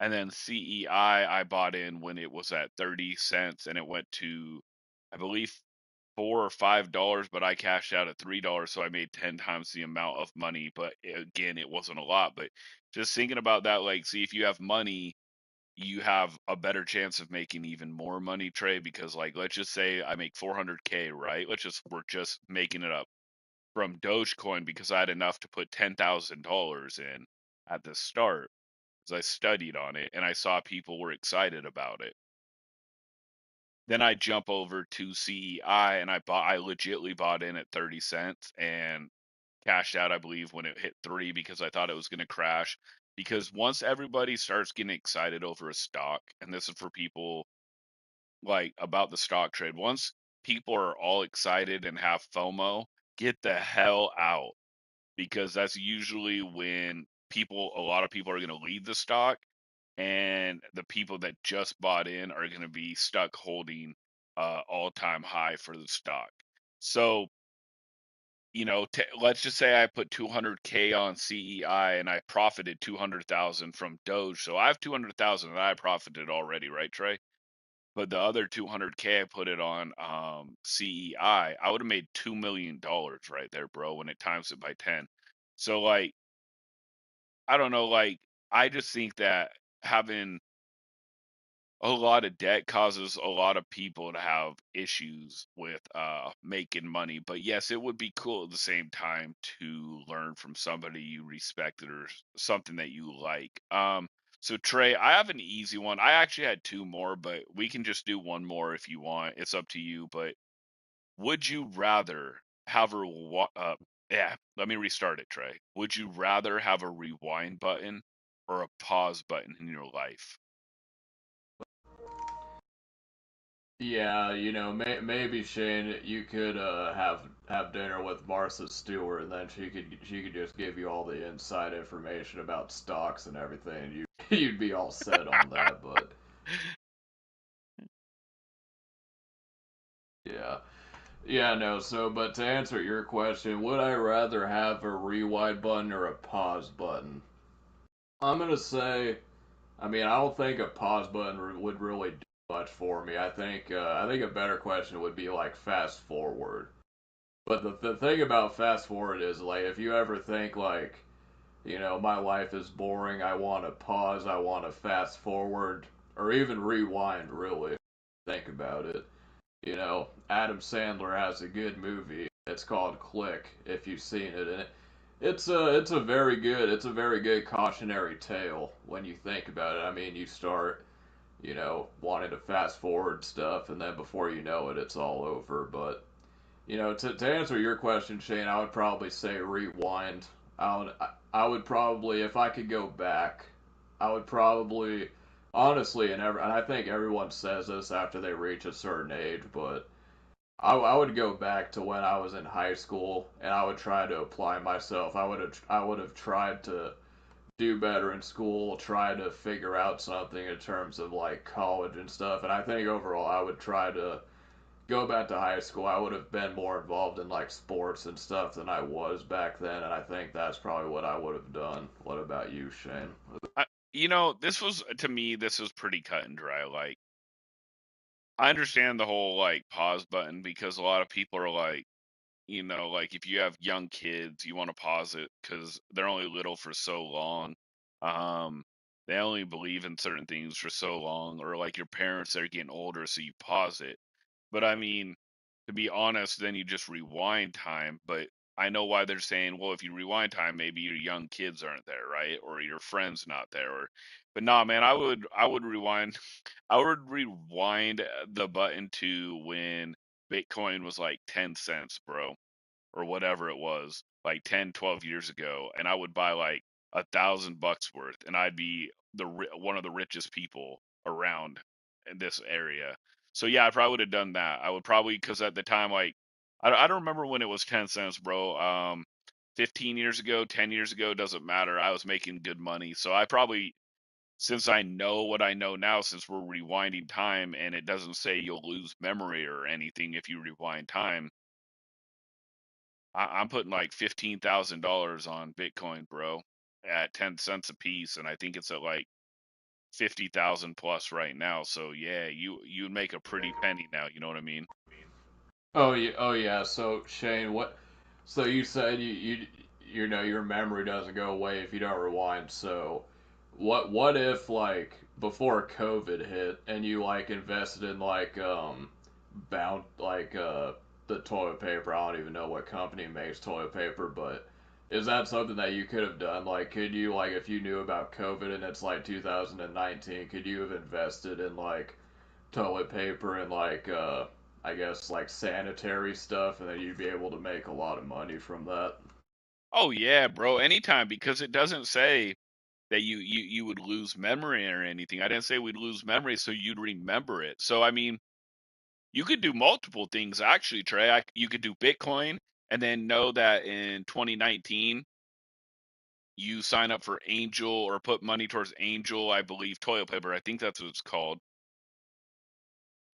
And then CEI, I bought in when it was at 30 cents and it went to, I believe, $4 or $5, but I cashed out at $3, so I made 10 times the amount of money. But again, it wasn't a lot. But just thinking about that, like, see, if you have money, you have a better chance of making even more money, Trey, because like, let's just say I make 400K, right? We're just making it up from Dogecoin because I had enough to put $10,000 in at the start as I studied on it and I saw people were excited about it. Then I jump over to CEI and I legitly bought in at 30 cents and cashed out, I believe, when it hit 3 because I thought it was going to crash. Because once everybody starts getting excited over a stock, and this is for people like about the stock trade, once people are all excited and have FOMO, get the hell out, because that's usually when a lot of people are going to leave the stock, and the people that just bought in are going to be stuck holding all-time high for the stock. So, let's just say I put 200K on CEI and I profited 200,000 from Doge. So I have 200,000 that I profited already, right, Trey? But the other 200K I put it on CEI, I would have made $2 million right there, bro, when it times it by 10. So like, I don't know, like, I just think that having a lot of debt causes a lot of people to have issues with making money. But yes, it would be cool at the same time to learn from somebody you respect or something that you like. So Trey, I have an easy one. I actually had two more, but we can just do one more if you want. It's up to you. But would you rather have a yeah, let me restart it, Trey. Would you rather have a rewind button or a pause button in your life? Yeah, maybe Shane, you could have dinner with Martha Stewart, and then she could just give you all the inside information about stocks and everything. And you you'd be all set on that. But Yeah. Yeah, no, so, but to answer your question, would I rather have a rewind button or a pause button? I'm gonna say, I don't think a pause button would really do much for me. I think a better question would be like fast forward. But the thing about fast forward is, like, if you ever think, like, my life is boring, I want to pause, I want to fast forward, or even rewind, really, think about it. Adam Sandler has a good movie. It's called Click, if you've seen it, and it's a very good cautionary tale when you think about it. I mean, you start, wanting to fast forward stuff, and then before you know it, it's all over. But to answer your question, Shane, I would probably say rewind. I would probably, if I could go back, I would probably, honestly, and I think everyone says this after they reach a certain age, but I would go back to when I was in high school and I would try to apply myself. I would have tried to do better in school, try to figure out something in terms of like college and stuff. And I think overall I would try to go back to high school. I would have been more involved in like sports and stuff than I was back then, and I think that's probably what I would have done. What about you, Shane? I, this was to me, this was pretty cut and dry. Like, I understand the whole like pause button because a lot of people are like, like if you have young kids, you want to pause it because they're only little for so long. Um, they only believe in certain things for so long, or like your parents, they're getting older, so you pause it. But I mean, to be honest, then you just rewind time. But I know why they're saying, well, if you rewind time, maybe your young kids aren't there, right? Or your friends not there. But nah, man, I would rewind. I would rewind the button to when Bitcoin was like 10 cents, bro, or whatever it was, like 10, 12 years ago, and I would buy like $1,000 worth, and I'd be one of the richest people around in this area. So yeah, I probably would have done that. I would probably, because at the time, like, I don't remember when it was 10 cents, bro. 15 years ago, 10 years ago, doesn't matter. I was making good money, so I probably, since I know what I know now, since we're rewinding time and it doesn't say you'll lose memory or anything if you rewind time, I'm putting like $15,000 on Bitcoin, bro, at 10 cents a piece, and I think it's at like 50,000 plus right now. So yeah, you'd make a pretty penny now. You know what I mean? Oh yeah. So Shane, what? So you said your memory doesn't go away if you don't rewind. So what if like before COVID hit and you like invested in like bound like the toilet paper? I don't even know what company makes toilet paper, but is that something that you could have done? Like, could you like if you knew about COVID and it's like 2019, could you have invested in like toilet paper and like I guess like sanitary stuff, and then you'd be able to make a lot of money from that. Oh yeah, bro. Anytime, because it doesn't say that you would lose memory or anything. I didn't say we'd lose memory, so you'd remember it. So I mean, you could do multiple things actually, Trey. You could do Bitcoin and then know that in 2019 you sign up for Angel or put money towards Angel, I believe, toilet paper. I think that's what it's called.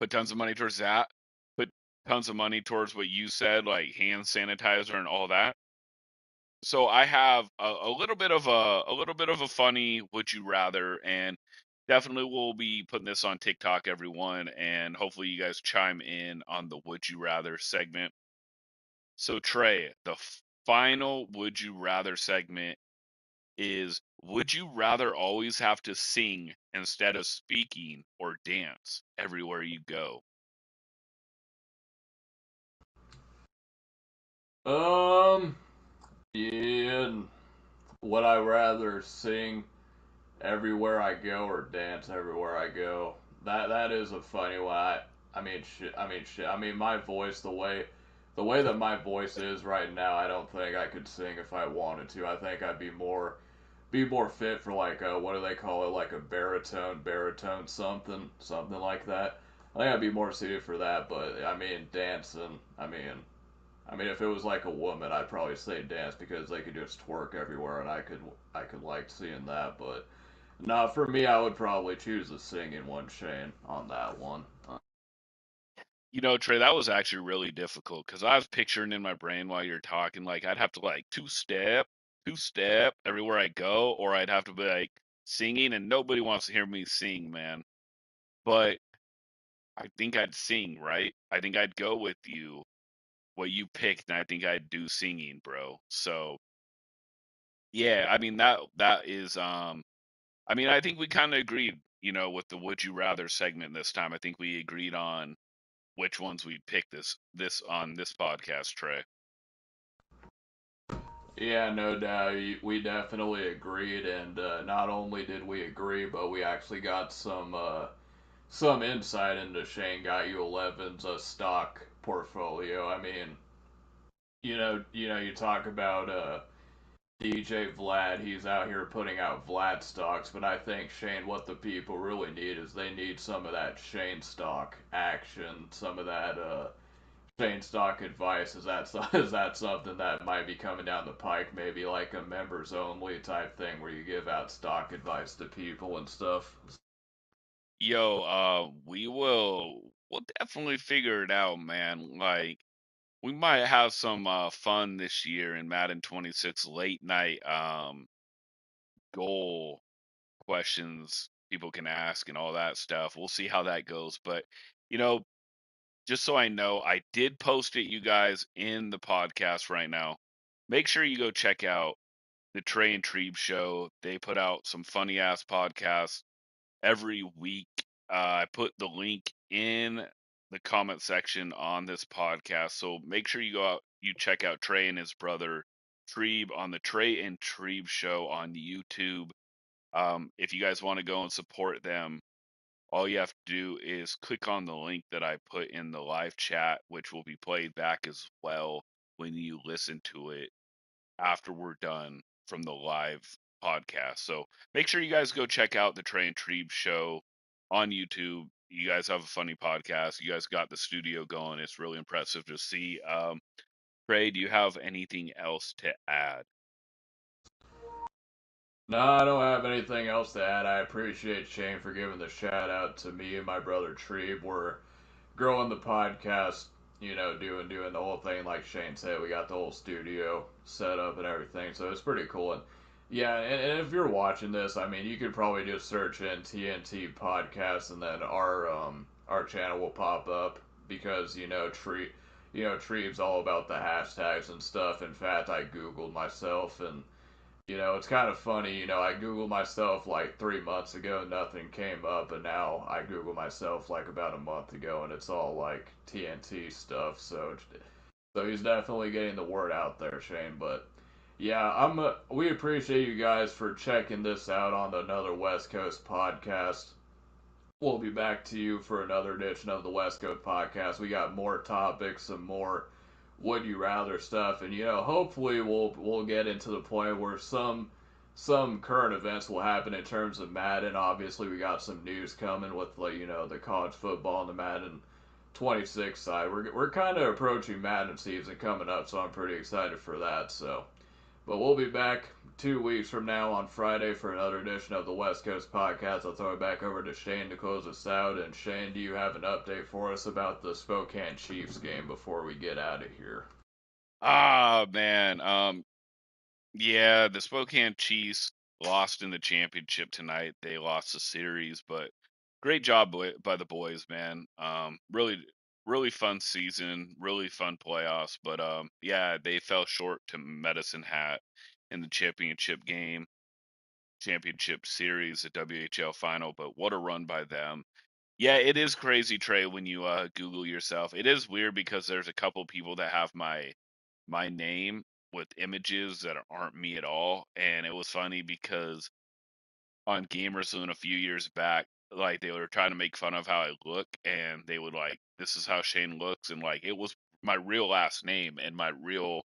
Put tons of money towards that. Put tons of money towards what you said, like hand sanitizer and all that. So I have a little bit of a little bit of a funny would you rather, and definitely we'll be putting this on TikTok, everyone, and hopefully you guys chime in on the would you rather segment. So Trey, the final would you rather segment is would you rather always have to sing instead of speaking or dance everywhere you go? Um, yeah, would I rather sing everywhere I go or dance everywhere I go? That is a funny one. I mean, my voice, the way that my voice is right now, I don't think I could sing if I wanted to. I think I'd be more fit for like what do they call it, like a baritone something like that. I think I'd be more suited for that. But I mean, dancing. I mean, if it was like a woman, I'd probably say dance because they could just twerk everywhere, and I could like seeing that. But no, for me, I would probably choose the singing one, Shane, on that one. Trey, that was actually really difficult because I was picturing in my brain while you're talking, like I'd have to like two step everywhere I go, or I'd have to be like singing, and nobody wants to hear me sing, man. But I think I'd sing, right? I think I'd go with you, what you picked, and I think I'd do singing, bro. So yeah, I mean that is I mean I think we kind of agreed, with the would you rather segment this time. I think we agreed on which ones we pick this on this podcast, Trey. Yeah, no doubt. We definitely agreed, and not only did we agree, but we actually got some insight into Shane Got You 11's stock portfolio. I mean, you talk about DJ Vlad. He's out here putting out Vlad stocks, but I think Shane, what the people really need is they need some of that Shane stock action, some of that Shane stock advice. Is that something that might be coming down the pike? Maybe like a members only type thing where you give out stock advice to people and stuff. Yo, we'll definitely figure it out, man. Like we might have some fun this year in Madden 26 late night goal questions people can ask and all that stuff. We'll see how that goes, but you know, just so I know, I did post it, you guys, in the podcast right now. Make sure you go check out the Trey and Trebe show. They put out some funny ass podcasts every week. I put the link in the comment section on this podcast. So make sure you go out, you check out Trey and his brother Trebe on the Trey and Trebe show on YouTube. If you guys want to go and support them, all you have to do is click on the link that I put in the live chat, which will be played back as well when you listen to it after we're done from the live podcast. So make sure you guys go check out the Trey and Trebe show on YouTube. You guys have a funny podcast. You guys got the studio going. It's really impressive to see. Trey, do you have anything else to add? No, I don't have anything else to add. I appreciate Shane for giving the shout out to me and my brother Trebe. We're growing the podcast, doing the whole thing like Shane said. We got the whole studio set up and everything, so it's pretty cool. And yeah, and if you're watching this, I mean, you could probably just search in TNT podcast, and then our channel will pop up because Tree's all about the hashtags and stuff. In fact, I googled myself and it's kind of funny. I Googled myself like 3 months ago, nothing came up, and now I Google myself like about a month ago, and it's all like TNT stuff. So he's definitely getting the word out there, Shane. But yeah, we appreciate you guys for checking this out on another West Coast podcast. We'll be back to you for another edition of the West Coast podcast. We got more topics, some more would you rather stuff, and hopefully we'll get into the point where some current events will happen in terms of Madden. Obviously, we got some news coming with like the college football and the Madden 26 side. We're kind of approaching Madden season coming up, so I'm pretty excited for that. So, but we'll be back 2 weeks from now on Friday for another edition of the West Coast Podcast. I'll throw it back over to Shane to close us out. And Shane, do you have an update for us about the Spokane Chiefs game before we get out of here? Ah, man. Yeah, the Spokane Chiefs lost in the championship tonight. They lost the series, but great job by the boys, man. Really, really fun season, really fun playoffs. But yeah, they fell short to Medicine Hat in the championship series, the WHL final. But what a run by them! Yeah, it is crazy, Trey, when you Google yourself. It is weird because there's a couple people that have my name with images that aren't me at all. And it was funny because on GamerZone a few years back, like they were trying to make fun of how I look, and they would like, "This is how Shane looks," and like it was my real last name and my real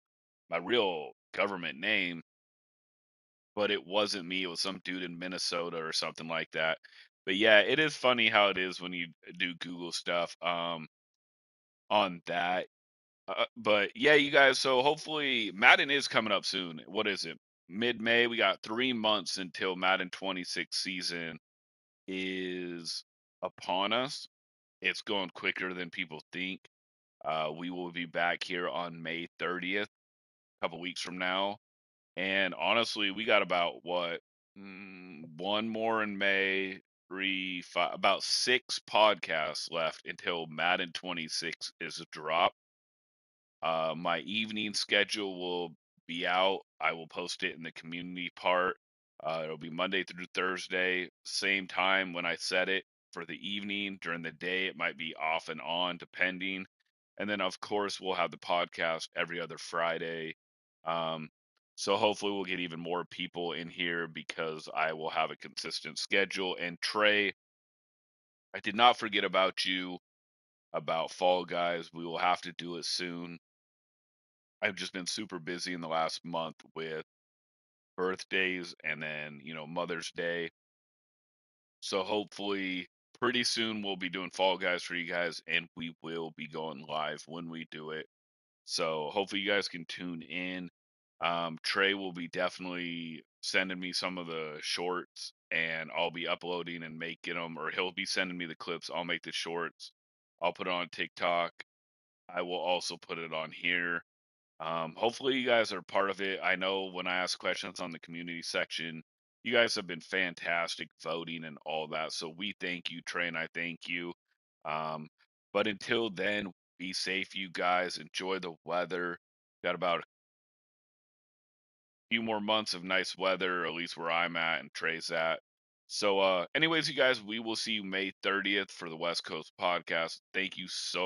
government name, but it wasn't me. It was some dude in Minnesota or something like that. But yeah, it is funny how it is when you do Google stuff on that. But yeah, you guys. So hopefully, Madden is coming up soon. What is it? Mid-May. We got 3 months until Madden 26 season is upon us. It's going quicker than people think. We will be back here on May 30th, a couple weeks from now. And honestly, we got about what, one more in May, three, five, about six podcasts left until Madden 26 is dropped. My evening schedule will be out. I will post it in the community part. It'll be Monday through Thursday, same time when I set it for the evening. During the day, it might be off and on, depending. And then, of course, we'll have the podcast every other Friday. Um, so hopefully, we'll get even more people in here because I will have a consistent schedule. And Trey, I did not forget about you about Fall Guys. We will have to do it soon. I've just been super busy in the last month with birthdays and then, Mother's Day. So hopefully pretty soon we'll be doing Fall Guys for you guys and we will be going live when we do it. So hopefully you guys can tune in. Trey will be definitely sending me some of the shorts and I'll be uploading and making them, or he'll be sending me the clips. I'll make the shorts. I'll put it on TikTok. I will also put it on here. Hopefully, you guys are part of it. I know when I ask questions on the community section, you guys have been fantastic voting and all that. So we thank you, Trey, and I thank you. Um, but until then, be safe, you guys. Enjoy the weather. Got about a few more months of nice weather, at least where I'm at and Trey's at. So, anyways, you guys, we will see you May 30th for the West Coast podcast. Thank you so